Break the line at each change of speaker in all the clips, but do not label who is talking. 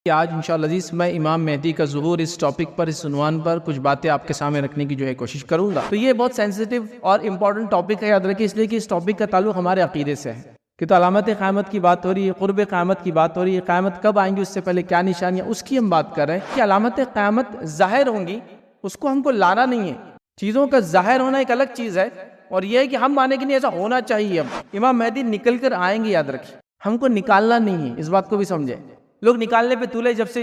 کہ آج انشاءاللہ عزیز میں امام مہدی کا ظہور اس ٹاپک پر، اس عنوان پر کچھ باتیں آپ کے سامنے رکھنے کی کوشش کروں گا۔ تو یہ بہت سینسیٹیو اور امپورٹنٹ ٹاپک ہے، یاد رکھیں، اس لیے کہ اس ٹاپک کا تعلق ہمارے عقیدے سے ہے کہ تو علامت قیامت کی بات ہو رہی ہے، قرب قیامت کی بات ہو رہی ہے، قیامت کب آئیں گی، اس سے پہلے کیا نشانیاں، اس کی ہم بات کر رہے ہیں کہ علامت قیامت ظاہر ہوں گی، اس کو ہم کو لانا نہیں ہے۔ چیزوں کا ظاہر ہونا ایک الگ چیز ہے، اور یہ ہے کہ ہم مانے کہ نہیں ایسا ہونا چاہیے۔ اب امام مہدی نکل کر آئیں گے، یاد رکھیں، ہم کو نکالنا نہیں ہے، اس بات کو بھی سمجھیں۔ لوگ نکالنے پہ تولے، جب سے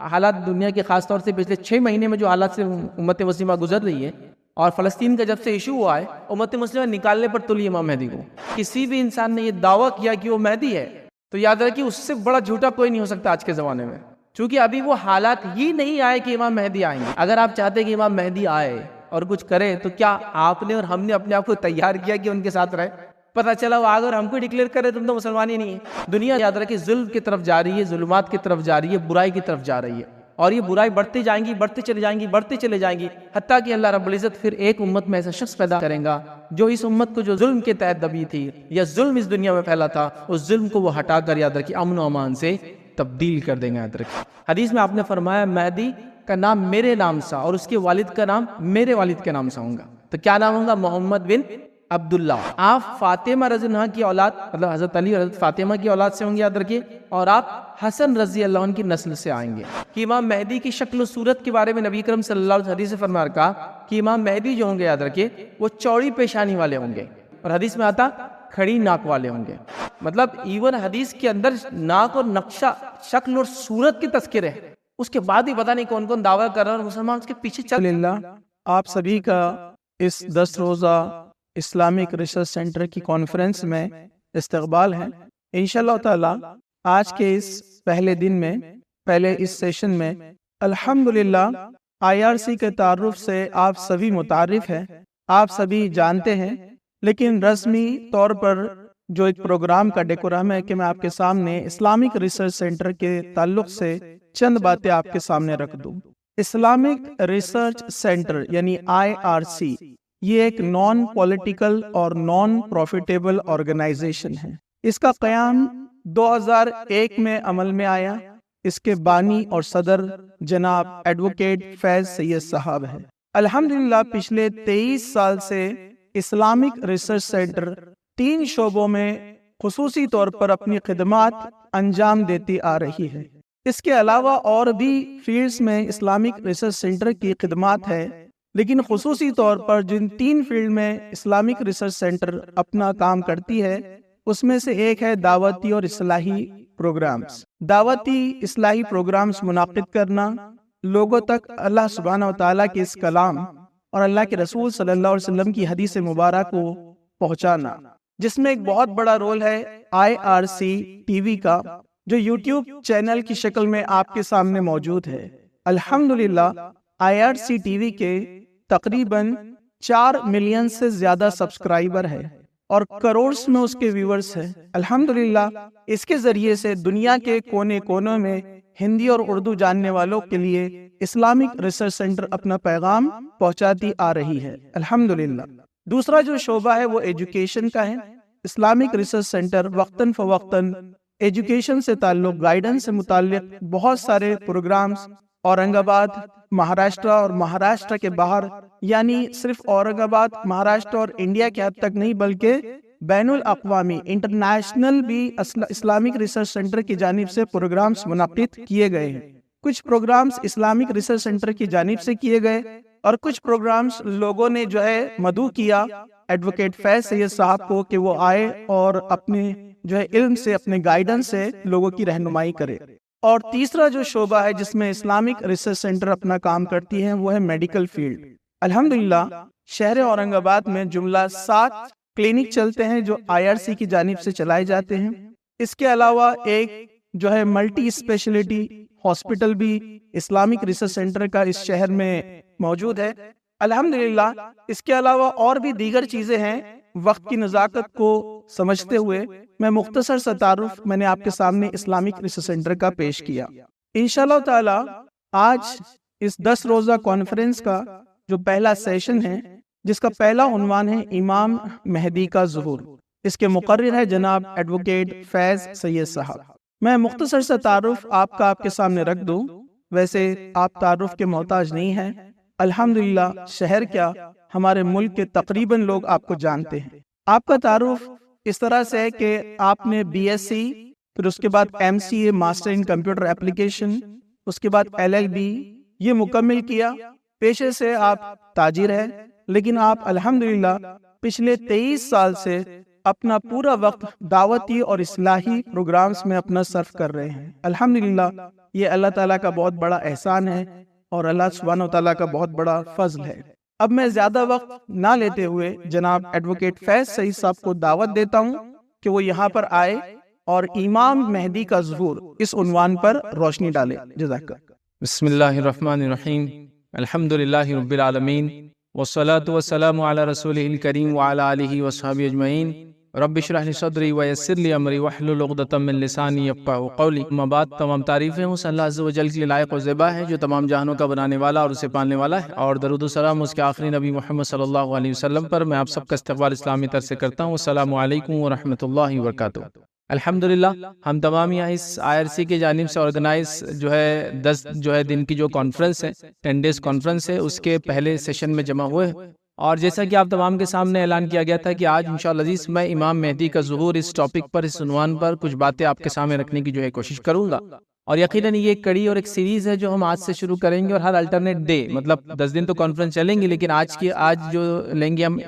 حالات دنیا کے خاص طور سے پچھلے 6 مہینے میں جو حالات سے امت مسلمہ گزر رہی ہے، اور فلسطین کا جب سے ایشو ہوا ہے، امت مسلمہ نکالنے پر تلی امام مہدی کو۔ کسی بھی انسان نے یہ دعویٰ کیا کہ وہ مہدی ہے تو یاد رکھیے اس سے بڑا جھوٹا کوئی نہیں ہو سکتا آج کے زمانے میں، چونکہ ابھی وہ حالات ہی نہیں آئے کہ امام مہدی آئیں گے۔ اگر آپ چاہتے کہ امام مہدی آئے اور کچھ کرے تو کیا آپ نے اور ہم نے اپنے آپ کو تیار کیا کہ ان کے ساتھ رہے؟ پتہ چلا وہ آگے اور ہم کو ڈکلیئر کرے تم تو مسلمان ہی نہیں ہے۔ دنیا یاد رکھے ظلم کی طرف جا رہی ہے، ظلمات کی طرف جا رہی ہے، برائی کی طرف جا رہی ہے، اور یہ برائی بڑھتی جائیں گی، بڑھتے چلے جائیں گی، بڑھتے چلے جائیں گی، حتیٰ کہ اللہ رب العزت پھر ایک امت میں ایسا شخص پیدا کریں گا جو اس امت کو جو ظلم کے تحت دبی تھی یا ظلم اس دنیا میں پھیلا تھا، اس ظلم کو وہ ہٹا کر یاد رکھیے امن و امان سے تبدیل کر دیں گے۔ یاد رکھیے حدیث میں آپ نے فرمایا مہدی کا نام میرے نام سا اور اس کے والد کا نام میرے والد کے نام سے ہوں گا۔ تو کیا نام ہوگا؟ محمد بن عبداللہ۔ آپ فاطمہ رضی اللہ عنہ کی اولاد، مطلب حضرت علی اور حضرت فاطمہ کی اولاد سے ہوں گے، یاد رکھیے، اور آپ حسن رضی اللہ عنہ کی نسل سے آئیں گے۔ کہ امام مہدی کی شکل و صورت کے بارے میں نبی کرم صلی اللہ علیہ وسلم حدیث سے فرما کہا کہ امام مہدی جو ہوں گے، یاد رکھیے، وہ چوڑی پیشانی والے ہوں گے، اور حدیث میں آتا کھڑی ناک والے ہوں گے۔ مطلب ایون حدیث کے اندر ناک اور نقشہ، شکل اور صورت کے تذکرے ہیں، اس کے بعد ہی پتہ نہیں کون کون دعویٰ کر رہا ہے اور مسلمان اس کے پیچھے چل۔
الحمدللہ آپ سبھی کا اس 10 روزہ اسلامک ریسرچ سینٹر کی کانفرنس میں استقبال ہے۔ انشاءاللہ تعالی آج کے اس پہلے دن میں، پہلے اس سیشن میں الحمدللہ IRC کے تعارف سے آپ سبھی متعارف ہیں، آپ سبھی جانتے ہیں، لیکن رسمی طور پر جو ایک پروگرام کا ڈیکورم ہے کہ میں آپ کے سامنے اسلامک ریسرچ سینٹر کے تعلق سے چند باتیں آپ کے سامنے رکھ دوں۔ اسلامک ریسرچ سینٹر یعنی IRC یہ ایک نان پولیٹیکل اور نان پروفیٹیبل آرگنائزیشن ہے۔ اس کا قیام 2001 میں عمل میں آیا۔ اس کے بانی اور صدر جناب ایڈوکیٹ فیض سید صاحب ہے۔ الحمدللہ پچھلے 23 سال سے اسلامک ریسرچ سینٹر 3 شعبوں میں خصوصی طور پر اپنی خدمات انجام دیتی آ رہی ہے۔ اس کے علاوہ اور بھی فیلڈز میں اسلامک ریسرچ سینٹر کی خدمات ہے، لیکن خصوصی طور پر جن 3 فیلڈ میں اسلامک ریسرچ سینٹر اپنا کام کرتی ہے، اس میں سے ایک ہے دعوتی اور اصلاحی پروگرامز۔ دعوتی اصلاحی پروگرامز منعقد کرنا، لوگوں تک اللہ سبحانہ و تعالیٰ کے اس کلام اور اللہ کے رسول صلی اللہ علیہ وسلم کی حدیث مبارک کو پہنچانا، جس میں ایک بہت بڑا رول ہے IRC TV کا، جو YouTube چینل کی شکل میں آپ کے سامنے موجود ہے۔ الحمدللہ IRC TV کے تقریباً 4 ملین سے زیادہ سبسکرائبر ہے اور کروڑز میں اس کے ویورز ہیں۔ الحمدللہ اس کے ذریعے سے دنیا کے کونے کونوں میں ہندی اور اردو جاننے والوں کے لیے اسلامک ریسرچ سینٹر اپنا پیغام پہنچاتی آ رہی ہے۔ الحمدللہ دوسرا جو شعبہ ہے وہ ایجوکیشن کا ہے۔ اسلامک ریسرچ سینٹر وقتاً فوقتاً ایجوکیشن سے تعلق، گائیڈنس سے متعلق بہت سارے پروگرامز اورنگ آباد، مہاراشٹر اور مہاراشٹر کے باہر، یعنی صرف اورنگ آباد، مہاراشٹر اور انڈیا کے حد تک نہیں بلکہ بین الاقوامی انٹرنیشنل بھی اسلامک ریسرچ سینٹر کی جانب سے پروگرامز منعقد کیے گئے ہیں۔ کچھ پروگرامز اسلامک ریسرچ سینٹر کی جانب سے کیے گئے اور کچھ پروگرامز لوگوں نے جو ہے مدعو کیا ایڈوکیٹ فیض سید صاحب کو کہ وہ آئے اور اپنے جو ہے علم سے، اپنے گائیڈنس سے لوگوں کی رہنمائی کرے۔ اور تیسرا جو شعبہ ہے جس میں اسلامک ریسرچ سینٹر اپنا کام کرتی ہے وہ ہے میڈیکل فیلڈ۔ الحمدللہ شہر اورنگ آباد میں جملہ 7 کلینک چلتے ہیں جو IRC کی جانب سے چلائے جاتے ہیں۔ اس کے علاوہ ایک جو ہے ملٹی اسپیشلٹی ہاسپٹل بھی اسلامک ریسرچ سینٹر کا اس شہر میں موجود ہے۔ الحمدللہ اس کے علاوہ اور بھی دیگر چیزیں ہیں۔ وقت کی نزاکت کو سمجھتے ہوئے میں مختصر سا تعارف میں نے آپ کے سامنے اسلامک ریسرچ سینٹر کا پیش کیا۔ انشاءاللہ تعالی آج اس 10 روزہ کانفرنس کا جو پہلا سیشن ہے، جس کا پہلا عنوان ہے امام مہدی کا ظہور، اس کے مقرر ہے جناب ایڈوکیٹ فیض سید صاحب۔ میں مختصر سا تعارف آپ کے سامنے رکھ دوں. ویسے آپ تعارف کے محتاج نہیں ہیں. الحمدللہ شہر کیا ہمارے ملک کے تقریباً لوگ آپ کو جانتے ہیں. آپ کا تعارف اس طرح سے ہے کہ آپ نے BSc، پھر اس کے بعد MCA master in computer application, اس کے بعد LLB یہ مکمل کیا. پیشے سے آپ تاجر ہیں، لیکن آپ الحمدللہ پچھلے 23 سال سے اپنا پورا وقت دعوتی اور اصلاحی پروگرامز میں اپنا صرف کر رہے ہیں. الحمدللہ یہ اللہ تعالیٰ کا بہت بڑا احسان ہے اور اللہ سبحانہ و تعالیٰ کا بہت بڑا فضل ہے. اب میں زیادہ وقت نہ لیتے ہوئے جناب ایڈوکیٹ فیض سعید صاحب کو دعوت دیتا ہوں کہ وہ یہاں پر آئے اور امام مہدی کا ظہور اس عنوان پر روشنی ڈالے. جزاک اللہ.
بسم اللہ الرحمن الرحیم. الحمدللہ رب العالمین والصلاة والسلام علی رسولہ الکریم وعلی آلہ وصحبہ اجمعین. رب اشرح لی صدری ویسر لی امری واحلل عقدۃ من لسانی یفقہوا قولی. اما بعد، تمام تعریفیں اس اللہ عز و جل کے لیے لائق و زیبا ہے جو تمام جہانوں کا بنانے والا اور اسے پالنے والا ہے، اور درود و سلام اس کے آخری نبی محمد صلی اللہ علیہ وسلم پر. میں آپ سب کا استقبال اسلامی طرز سے کرتا ہوں. السلام علیکم ورحمۃ اللہ وبرکاتہ. الحمدللہ ہم تمام یہاں اس IRC کی جانب سے آرگنائز 10 دن کی جو کانفرنس ہے، 10 ڈیز کانفرنس ہے، اس کے پہلے سیشن میں جمع ہوئے. اور جیسا کہ آپ تمام کے سامنے اعلان کیا گیا تھا کہ آج انشاءاللہ عزیز میں امام مہدی کا ظہور اس ٹاپک پر، اس عنوان پر کچھ باتیں آپ کے سامنے رکھنے کی کوشش کروں گا. اور یقیناً یہ ایک کڑی اور ایک سیریز ہے جو ہم آج سے شروع کریں گے، اور ہر الٹرنیٹ ڈے، مطلب 10 دن تو کانفرنس چلیں گے، لیکن آج جو لیں گے ہم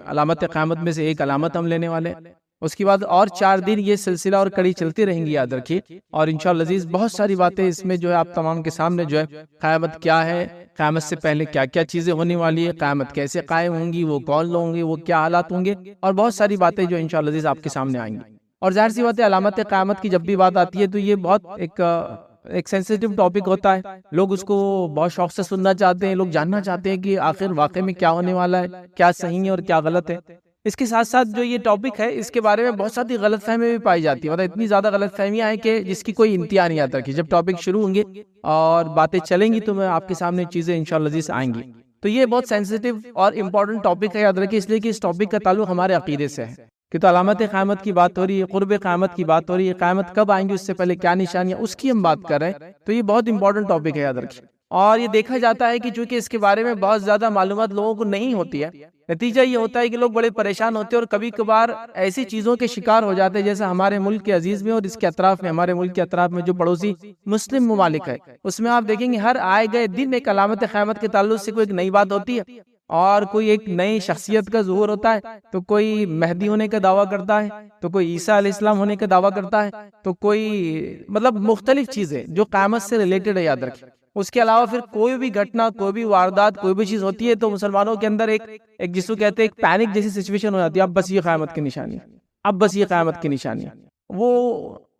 علامت قیامت میں سے ایک علامت ہم لینے والے ہیں. اس کے بعد اور 4 دن یہ سلسلہ اور کڑی چلتی رہیں گی، یاد رکھیے. اور انشاءاللہ عزیز بہت ساری باتیں اس میں آپ تمام کے سامنے قیامت کیا ہے، قیامت سے پہلے کیا کیا چیزیں ہونے والی ہے، قیامت کیسے قائم ہوں گی، وہ کون لوگ ہوں گے، وہ کیا حالات ہوں گے، اور بہت ساری باتیں جو انشاءاللہ عزیز آپ کے سامنے آئیں گی. اور ظاہر سی بات ہے، علامت قیامت کی جب بھی بات آتی ہے تو یہ بہت ایک سینسیٹیو ٹاپک ہوتا ہے. لوگ اس کو بہت شوق سے سننا چاہتے ہیں، لوگ جاننا چاہتے ہیں کہ آخر واقع میں کیا ہونے والا ہے، کیا صحیح ہے اور کیا غلط ہے. اس کے ساتھ ساتھ جو یہ ٹاپک ہے، اس کے بارے میں بہت ساری غلط فہمیاں بھی پائی جاتی ہیں. مطلب اتنی زیادہ غلط فہمیاں ہیں کہ جس کی کوئی انتہا نہیں آتا. جب ٹاپک شروع ہوں گے اور باتیں چلیں گی تو میں آپ کے سامنے چیزیں انشاءاللہ عزیز آئیں گی. تو یہ بہت سینسیٹیو اور امپورٹنٹ ٹاپک ہے، یاد رکھیے، اس لیے کہ اس ٹاپک کا تعلق ہمارے عقیدے سے ہے. کہ تو علامت قیامت کی بات ہو رہی ہے، قرب قیامت کی بات ہو رہی ہے، قیامت کب آئیں گی، اس سے پہلے کیا نشانیاں، اس کی ہم بات کر رہے ہیں. تو یہ بہت امپورٹنٹ ٹاپک ہے، یاد رکھیے. اور یہ دیکھا جاتا ہے کہ چونکہ اس کے بارے میں بہت زیادہ معلومات لوگوں کو نہیں ہوتی ہے، نتیجہ یہ ہوتا ہے کہ لوگ بڑے پریشان ہوتے ہیں اور کبھی کبھار ایسی چیزوں کے شکار ہو جاتے ہیں جیسے ہمارے ملک کے عزیز میں اور اس کے اطراف میں، ہمارے ملک کے اطراف میں جو پڑوسی مسلم ممالک ہے، اس میں آپ دیکھیں گے ہر آئے گئے دن ایک علامت قیامت کے تعلق سے کوئی ایک نئی بات ہوتی ہے، اور کوئی ایک نئی شخصیت کا ظہور ہوتا ہے. تو کوئی مہدی ہونے کا دعویٰ کرتا ہے، تو کوئی عیسیٰ علیہ السلام ہونے کا دعویٰ کرتا ہے، تو کوئی مطلب مختلف چیزیں جو قیامت سے ریلیٹڈ ہے، یاد رکھیں. اس کے علاوہ پھر کوئی بھی گھٹنا، کوئی بھی واردات، کوئی بھی چیز ہوتی ہے تو مسلمانوں کے اندر ایک جس کو کہتے ہیں ایک پینک جیسی سچویشن ہو جاتی ہے. اب بس یہ قیامت کی نشانی، اب بس یہ قیامت کی نشانی. وہ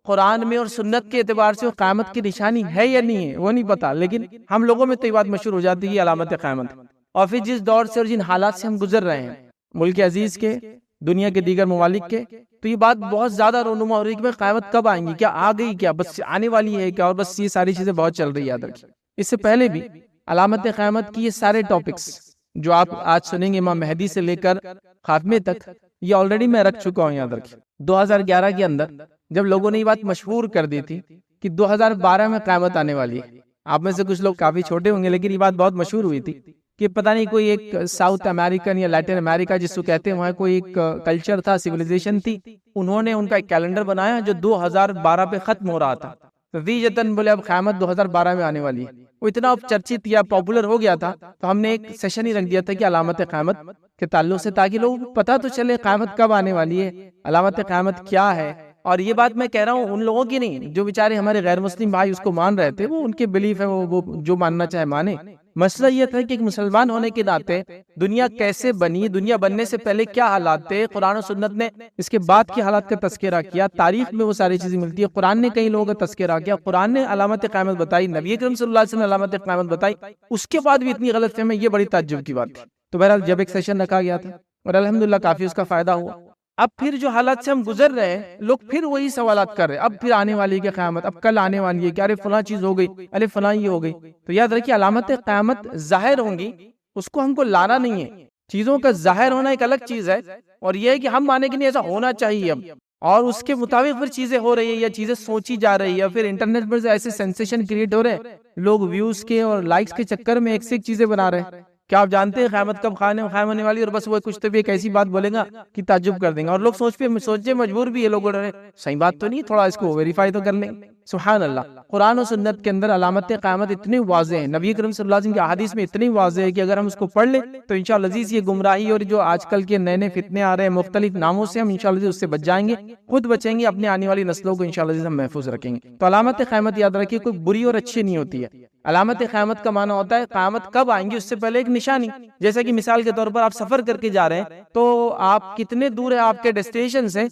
قرآن میں اور سنت کے اعتبار سے وہ قیامت کی نشانی ہے یا نہیں ہے وہ نہیں پتا، لیکن ہم لوگوں میں تو یہ بات مشہور ہو جاتی ہے یہ علامت قیامت. اور پھر جس دور سے اور جن حالات سے ہم گزر رہے ہیں، ملک عزیز کے، دنیا کے دیگر ممالک کے، تو یہ بات بہت زیادہ رونما ہو رہی ہے کہ قیامت کب آئیں گی، کیا آ گئی، کیا بس آنے والی ہے کیا، اور بس یہ ساری چیزیں بہت چل رہی ہے. یاد رکھیے اس سے پہلے بھی علامت قیامت کی یہ سارے ٹاپکس جو آپ آج سنیں گے امام مہدی سے لے کر خاتمے تک، یہ آلریڈی میں رکھ چکا ہوں. یاد رکھیے 2011 کے اندر جب لوگوں نے یہ بات مشہور کر دی تھی کہ 2012 میں قیامت آنے والی ہے، آپ میں سے کچھ لوگ کافی چھوٹے ہوں گے لیکن یہ بات بہت مشہور ہوئی تھی کہ پتہ نہیں کوئی ایک ساؤتھ امریکن یا لیٹن امریکہ جس کو کہتے ہیں، وہاں کوئی ایک کلچر تھا، سیویلائزیشن تھی، انہوں نے ان کا ایک کیلنڈر بنایا جو 2012 پہ ختم ہو رہا تھا. ویجتن بولے اب قیامت 2012 میں آنے والی ہے. وہ اتنا چرچت یا پاپولر ہو گیا تھا تو ہم نے ایک سیشن ہی رکھ دیا تھا کہ علامت قیامت کے تعلق سے، تاکہ لوگوں کو پتہ تو چلے قیامت کب آنے والی ہے، علامت قیامت کیا ہے. اور یہ بات میں کہہ رہا ہوں ان لوگوں کی نہیں جو بیچارے ہمارے غیر مسلم بھائی اس کو مان رہے تھے، وہ ان کے بلیف ہے، وہ جو ماننا چاہے مانے. مسئلہ یہ تھا کہ ایک مسلمان ہونے کے ناطے دنیا کیسے بنی، دنیا بننے سے پہلے کیا حالات تھے، قرآن و سنت نے اس کے بعد کی حالات کا تذکرہ کیا، تاریخ میں وہ ساری چیزیں ملتی ہے، قرآن نے کئی لوگوں کا تذکرہ کیا، قرآن نے علامت قیامت بتائی، نبی اکرم صلی اللہ علیہ وسلم نے علامت قیامت بتائی، اس کے بعد بھی اتنی غلط فہمی، یہ بڑی تعجب کی بات تھی. تو بہرحال جب ایک سیشن رکھا گیا تھا اور الحمدللہ کافی اس کا فائدہ ہوا. اب پھر جو حالات سے ہم گزر رہے ہیں، لوگ پھر وہی سوالات کر رہے ہیں، اب پھر آنے والی ہے قیامت، اب کل آنے والی ہے کہ ارے فلاں چیز ہو گئی، ارے فلاں یہ ہو گئی. تو یاد رکھیے علامت قیامت ظاہر ہوں گی، اس کو ہم کو لانا نہیں ہے. چیزوں کا ظاہر ہونا ایک الگ چیز ہے، اور یہ ہے کہ ہم مانے کہ نہیں ایسا ہونا چاہیے اب، اور اس کے مطابق پھر چیزیں ہو رہی ہیں یا چیزیں سوچی جا رہی ہے، پھر انٹرنیٹ پر ایسے سینسیشن کریٹ ہو رہے ہیں، لوگ ویوز کے اور لائکس کے چکر میں ایک سے ایک چیزیں بنا رہے ہیں. کیا آپ جانتے ہیں قیامت کب قائم ہونے والی؟ اور بس وہ کچھ تو بھی ایک ایسی بات بولے گا کہ تعجب کر دیں گے، اور لوگ سوچے مجبور بھی ہے، لوگ رہے صحیح بات تو نہیں، تھوڑا اس کو ویریفائی تو کر لیں. سبحان اللہ. قرآن و سنت کے اندر علامت قیامت اتنی واضح ہے، نبی کریم صلی اللہ علیہ وسلم کی احادیث میں اتنی واضح ہے کہ اگر ہم اس کو پڑھ لیں تو انشاءاللہ عزیز یہ گمراہی اور جو آج کل کے نئے فتنے آ رہے ہیں مختلف ناموں سے، ہم انشاءاللہ عزیز اس سے بچ جائیں گے، خود بچیں گے، اپنے آنے والی نسلوں کو انشاءاللہ عزیز ہم محفوظ رکھیں گے. تو علامت قیامت یاد رکھیے کوئی بری اور اچھی نہیں ہوتی ہے. علامت قیامت کا معنی ہوتا ہے قیامت کب آئیں گی اس سے پہلے ایک نشانی. جیسا کہ مثال کے طور پر آپ سفر کر کے جا رہے ہیں تو آپ کتنے دور ہے آپ کے ڈیسٹینیشن سے،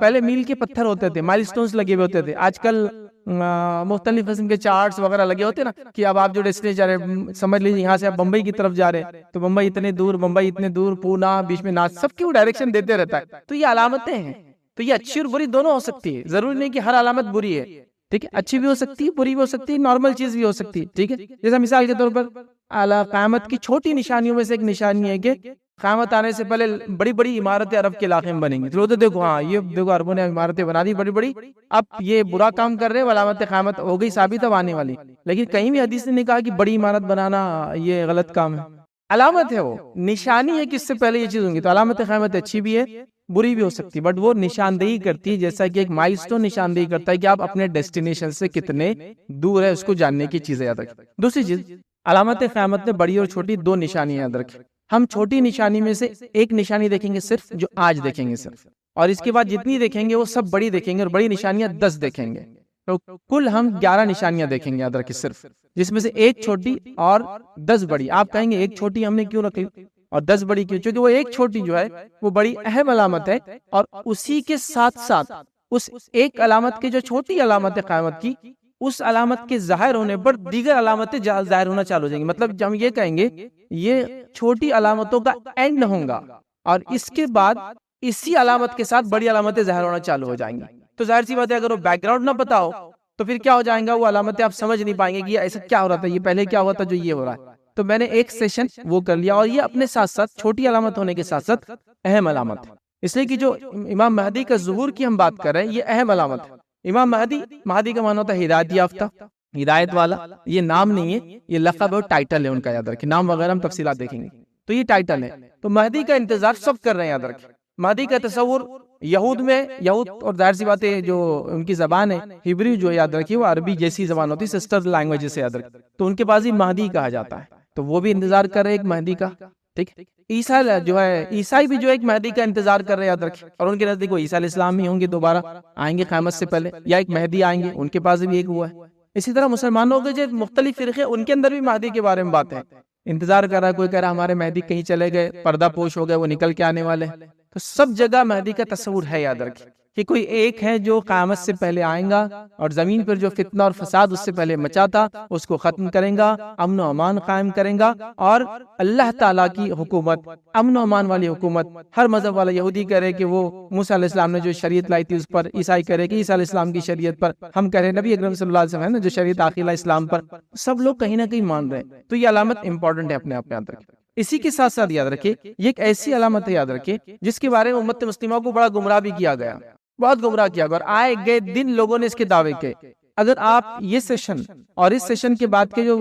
پہلے میل کے پتھر ہوتے تھے، مائل سٹونز لگے ہوئے ہوتے تھے. آج کل مختلف قسم کے چارٹس وغیرہ لگے ہوتے ہیں نا کہ اب آپ جو ڈیسٹینیشن جا رہے ہیں، سمجھ لیجیے یہاں سے آپ بمبئی کی طرف جا رہے ہیں تو بمبئی اتنے دور، بمبئی اتنے دور، پونا بیچ میں ناس، سب کی وہ ڈائریکشن دیتے رہتا ہے. تو یہ علامتیں ہیں. تو یہ اچھی اور بری دونوں ہو سکتی ہے، ضروری نہیں کہ ہر علامت بری ہے. ٹھیک ہے، اچھی بھی ہو سکتی ہے، بری بھی ہو سکتی ہے، نارمل چیز بھی ہو سکتی ہے. ٹھیک ہے، جیسا مثال کے طور پر قیامت کی چھوٹی نشانیوں میں سے ایک نشانی ہے کہ قیامت آنے سے پہلے بڑی بڑی عمارتیں عرب کے علاقے میں بنیں گی. تو دیکھو ہاں یہ دیکھو عربوں نے عمارتیں بنا دی بڑی بڑی، اب یہ برا کام کر رہے ہیں، علامت قیامت ہو گئی ثابت اب آنے والی. لیکن کہیں بھی حدیث نے نہیں کہا کہ بڑی عمارت بنانا یہ غلط کام ہے. علامت ہے، وہ نشانی ہے کہ اس سے پہلے یہ چیز ہوں گی. تو علامت قیامت اچھی بھی ہے بری بھی ہو سکتی ہے، بٹ وہ نشاندہی کرتی ہے، جیسا کہ ایک مائلسٹون نشاندہی کرتا ہے کہ آپ اپنے ڈیسٹینیشن سے کتنے دور ہے، اس کو جاننے کی چیزیں یاد رکھیں. دوسری چیز، علامت قیامت میں بڑی اور چھوٹی دو نشانیاں یاد رکھیں. ہم چھوٹی نشانی میں سے ایک نشانی دیکھیں گے صرف، جو آج دیکھیں گے صرف، اور اس کے بعد جتنی دیکھیں گے وہ سب بڑی دیکھیں گے، اور بڑی نشانیاں 10 دیکھیں گے. تو کل ہم 11 نشانیاں دیکھیں گے یاد رکھیں صرف، جس میں سے ایک چھوٹی اور 10 بڑی. آپ کہیں گے ایک چھوٹی ہم نے کیوں رکھی اور 10 بڑی کیوں؟ چونکہ وہ ایک چھوٹی جو ہے وہ بڑی اہم علامت ہے، اور اسی کے ساتھ ساتھ اس ایک علامت کے جو چھوٹی علامت ہے قیامت کی، اس علامت کے ظاہر ہونے پر دیگر علامتیں ظاہر ہونا چالو ہو جائیں گی. مطلب ہم یہ کہیں گے یہ چھوٹی علامتوں کا اینڈ ہوگا، اور اس کے بعد اسی علامت کے ساتھ بڑی علامتیں ظاہر ہونا چالو ہو جائیں گی. تو ظاہر سی بات ہے اگر وہ بیک گراؤنڈ نہ پتا ہو تو پھر کیا ہو جائیں گا، وہ علامتیں آپ سمجھ نہیں پائیں گے کہ یہ ایسا کیا ہو رہا تھا، یہ پہلے کیا ہوا تھا جو یہ ہو رہا ہے. تو میں نے ایک سیشن وہ کر لیا، اور یہ اپنے ساتھ ساتھ چھوٹی علامت ہونے کے ساتھ ساتھ اہم علامت ہے. اس لیے کہ جو امام مہدی کا ظہور کی ہم بات کر رہے ہیں یہ اہم علامت ہے. امام مہدی کا معنی ہوتا ہے ہدایت یافتہ، ہدایت والا. یہ نام نہیں ہے، یہ لقب ہے، ٹائٹل ہے ان کا، یاد رکھیں. نام وغیرہ ہم تفصیلات دیکھیں گے. تو یہ ٹائٹل ہے. تو مہدی کا انتظار سب کر رہے ہیں، یاد رکھیں. مہدی کا تصور یہود اور ظاہر سی بات ہے جو ان کی زبان ہے ہیبریو جو یاد رکھیے وہ عربی جیسی زبان ہوتی ہے، سسٹر لینگویج سے یاد رکھیں. تو ان کے پاس ہی مہدی کہا جاتا ہے، تو وہ بھی انتظار کر رہے ایک مہدی کا. ٹھیک، عیسائی بھی جو ایک مہدی کا انتظار کر رہے یاد رکھیں. اور ان کے نزدیک وہ عیسیٰ علیہ السلام ہی ہوں گے، دوبارہ آئیں گے قیامت سے پہلے، یا ایک مہدی آئیں گے، ان کے پاس بھی ایک ہوا ہے. اسی طرح مسلمانوں کے جو مختلف فرقے ان کے اندر بھی مہدی کے بارے میں بات ہے، انتظار کر رہا ہے. کوئی کہہ رہا ہمارے مہدی کہیں چلے گئے، پردہ پوش ہو گئے، وہ نکل کے آنے والے. تو سب جگہ مہدی کا تصور ہے، یاد رکھیں کہ کوئی ایک ہے جو قیامت سے پہلے آئیں گا اور زمین پر جو فتنہ اور فساد اس سے پہلے مچا تھا اس کو ختم کریں گا، امن و امان قائم کریں گا. اور اللہ تعالیٰ کی حکومت، امن و امان والی حکومت، ہر مذہب والا یہودی کرے کہ وہ موسیٰ علیہ السلام نے جو شریعت لائی تھی اس پر، عیسائی کرے کہ عیسیٰ علیہ السلام کی شریعت پر، ہم کہہ رہے ہیں نبی اکرم صلی اللہ علیہ وسلم ہے نا جو شریعت عاقلہ اسلام پر، سب لوگ کہیں نہ کہیں مان رہے ہیں. تو یہ علامت امپورٹنٹ ہے، اپنے آپ میں یاد رکھیں. اسی کے ساتھ ساتھ یاد رکھیں یہ ایک ایسی علامت ہے، یاد رکھیں جس کے بارے میں امت مسلمہ کو بڑا گمراہ بھی کیا گیا، بہت گمراہ کیا گیا، اور آئے گئے دن لوگوں نے اس کے دعوے کے. اگر آپ یہ سیشن اور اس سیشن کے بعد کے جو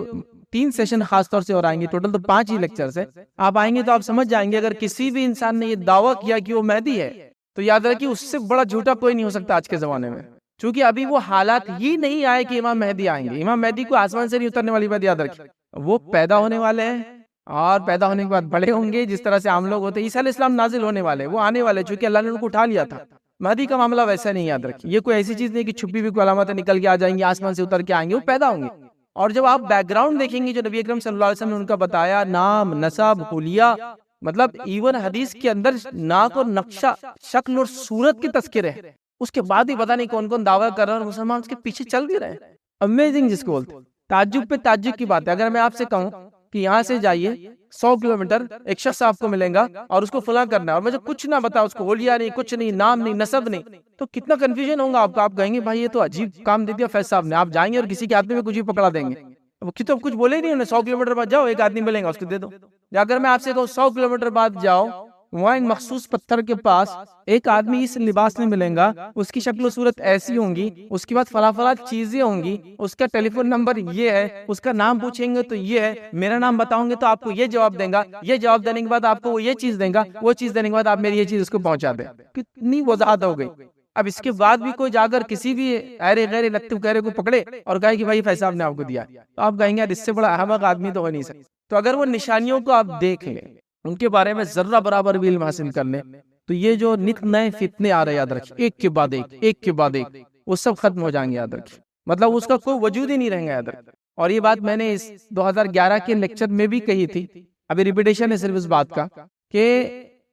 3 سیشن خاص طور سے اور آئیں گے، ٹوٹل تو 5 ہی لیکچرز ہیں، آپ آئیں گے تو آپ سمجھ جائیں گے اگر کسی بھی انسان نے یہ دعویٰ کیا کہ وہ مہدی ہے تو یاد رکھیں اس سے بڑا جھوٹا کوئی نہیں ہو سکتا آج کے زمانے میں. چونکہ ابھی وہ حالات ہی نہیں آئے کہ امام مہدی آئیں گے. امام مہدی کو آسمان سے نہیں اترنے والی بات یاد رکھیں، وہ پیدا ہونے والے ہیں، اور پیدا ہونے کے بعد بڑے ہوں گے جس طرح سے عام لوگ ہوتے ہیں. عیسیٰ علیہ السلام نازل ہونے والے، وہ آنے والے، چونکہ اللہ نے ان کو اٹھا لیا تھا. مہدی کا معاملہ ویسا نہیں، یاد رکھیں. یہ کوئی ایسی چیز نہیں کہ چھپی بھی کوئی علامتیں نکل کے آ جائیں گی، آسمان سے اتر کے آئیں گے، وہ پیدا ہوں گے. اور جب آپ بیک گراؤنڈ دیکھیں گے جو نبی اکرم صلی اللہ علیہ وسلم نے ان کا بتایا، نام، نسب، حلیہ، مطلب ایون حدیث کے اندر ناک اور نقشہ، شکل اور صورت کے تذکرے ہیں، اس کے بعد ہی پتہ نہیں کون کون دعویٰ کر رہا ہے اور مسلمان اس کے پیچھے چل بھی رہے ہیں. امیزنگ جس کو بولتے ہیں، تعجب پہ تعجب کی بات ہے. اگر میں آپ سے کہوں کہ یہاں سے جائیے 100 کلومیٹر ایک شخص آپ کو ملیں گا اور اس کو فلاں کرنا ہے، اور مجھے کچھ نہ بتا، اس کو حلیہ نہیں، کچھ نہیں، نام نہیں، نسب نہیں، تو کتنا کنفیوژن ہوگا آپ کا. آپ کہیں گے بھائی یہ تو عجیب کام دے دیا فیض صاحب نے. آپ جائیں گے اور کسی کے آدمی میں کچھ ہی پکڑا دیں گے، وہ تو کچھ بولے ہی نہیں، انہیں 100 کلومیٹر بعد جاؤ ایک آدمی ملیں گا اس کو دے دو. اگر میں آپ سے کہوں 100 کلومیٹر بعد جاؤ وہاں ایک مخصوص پتھر کے پاس ایک آدمی اس لباس میں ملیں گا، اس کی شکل و صورت ایسی ہوں گی، اس کے بعد فلاں فلاں چیزیں ہوں گی، اس کا ٹیلی فون نمبر یہ ہے، اس کا نام پوچھیں گے تو یہ ہے، میرا نام بتاؤں گے تو آپ کو یہ جواب دیں گا، یہ جواب دینے کے بعد آپ کو وہ یہ چیز دیں گا، وہ چیز دینے کے بعد آپ میری یہ چیز اس کو پہنچا دیں۔ کتنی وضاحت ہو گئی۔ اب اس کے بعد بھی کوئی جا کر کسی بھی ایرے غیر لطف کہرے کو پکڑے اور کہے کہ بھائی فیض صاحب نے آپ کو دیا، تو آپ کہیں گے اس سے بڑا احمق آدمی تو ہو نہیں سکتا۔ تو اگر وہ نشانیوں کو آپ دیکھ لیں، ان کے بارے میں ذرہ برابر بھی علم حاصل کر لیں، تو یہ جو نت نئے فتنے آ رہے یاد رکھیں، ایک کے بعد ایک، ایک کے بعد ایک، وہ سب ختم ہو جائیں گے یاد رکھیں۔ مطلب اس کا کوئی وجود ہی نہیں رہیں گا یاد رکھیں۔ اور یہ بات میں نے اس 2011 کے لیکچر میں بھی کہی تھی، ابھی ریپیٹیشن ہے صرف اس بات کا، کہ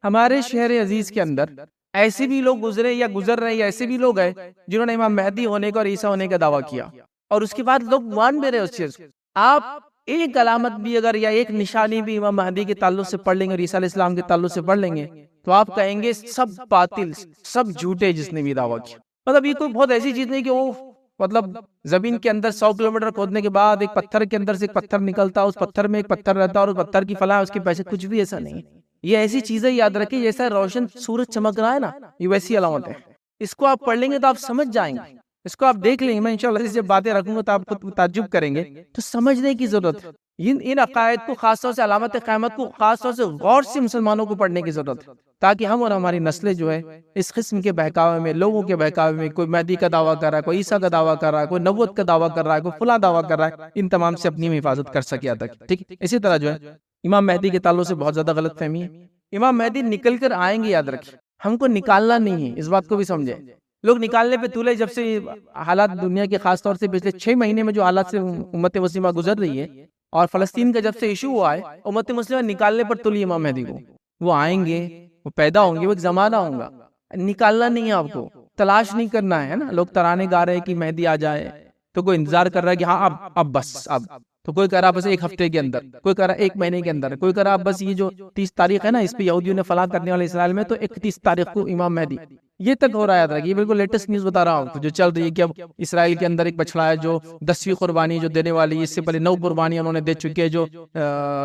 ہمارے شہر عزیز کے اندر ایسے بھی لوگ گزرے یا گزر رہے، یا ایسے بھی لوگ ہیں جنہوں نے امام مہدی ہونے کا اور عیسیٰ ہونے کا دعویٰ کیا، اور اس کے بعد لوگ مان بھی رہے اس چیز کو۔ آپ ایک علامت بھی اگر یا ایک نشانی بھی امام مہدی کے تعلق سے پڑھ لیں گے اور عیسیٰ علیہ السلام کے تعلق سے پڑھ لیں گے تو آپ کہیں گے سب باطل، سب جھوٹے جس نے بھی دعویٰ کیا۔ مطلب یہ کوئی بہت ایسی چیز نہیں کہ وہ مطلب زمین کے اندر 100 کلومیٹر کھودنے کے بعد ایک پتھر کے اندر سے ایک پتھر نکلتا، اس پتھر میں ایک پتھر رہتا اور اس پتھر کی فلاں اس کے پیچھے، کچھ بھی ایسا نہیں۔ یہ ایسی چیزیں یاد رکھیں جیسا روشن سورج چمک رہا ہے نا، یہ ویسی علامت ہے۔ اس کو آپ پڑھ لیں گے تو آپ سمجھ جائیں گے، اس کو آپ دیکھ لیں گے۔ میں انشاءاللہ جب باتیں رکھوں گا تو آپ خود تعجب کریں گے، تو سمجھنے کی ضرورت ہے۔ ان عقائد کو خاص طور سے، علامت قیامت کو خاص طور سے غور سے مسلمانوں کو پڑھنے کی ضرورت ہے، تاکہ ہم اور ہماری نسلیں جو ہے اس قسم کے بہکاوے میں، لوگوں کے بہکاوے میں، کوئی مہدی کا دعویٰ کر رہا ہے، کوئی عیسیٰ کا دعویٰ کر رہا ہے، کوئی نبوت کا دعویٰ کر رہا ہے، کوئی فلاں دعویٰ کر رہا ہے، ان تمام سے اپنی حفاظت کر سکے تک۔ ٹھیک، اسی طرح جو ہے امام مہدی کے تعلق سے بہت زیادہ غلط فہمی ہے۔ امام مہدی نکل کر آئیں گے یاد رکھیں، ہم کو نکالنا نہیں ہے، اس بات کو بھی سمجھیں۔ لوگ نکالنے پہ تولے، جب سے حالات دنیا کے خاص طور سے پچھلے 6 مہینے میں جو حالات سے امت مسلمہ گزر رہی ہے، اور فلسطین کا جب سے ایشو ہوا ہے، امت مسلمہ نکالنے پر تلی امام مہدی کو۔ وہ آئیں گے، وہ پیدا ہوں گے، وہ ایک زمانہ ہوگا، نکالنا نہیں ہے آپ کو، تلاش نہیں کرنا ہے نا۔ لوگ ترانے گا رہے ہیں کہ مہدی آ جائے، تو کوئی انتظار کر رہا ہے کہ ہاں اب بس اب، تو کوئی کہہ رہا بس 1 ہفتے کے اندر، کوئی کہہ رہا 1 مہینے کے اندر، کوئی کہہ رہا بس یہ جو 30 تاریخ ہے نا، اس پہ یہودیوں نے فلاں کرنے والے اسرائیل میں، تو 31 تاریخ کو امام مہدی، یہ تک ہو رہا ہے۔ یہ بالکل لیٹسٹ نیوز بتا رہا ہوں جو چل رہی ہے، کہ اب اسرائیل کے اندر ایک بچڑا ہے جو 10ویں قربانی جو دینے والی، اس سے پہلے 9 قربانی انہوں نے دے چکے ہیں، جو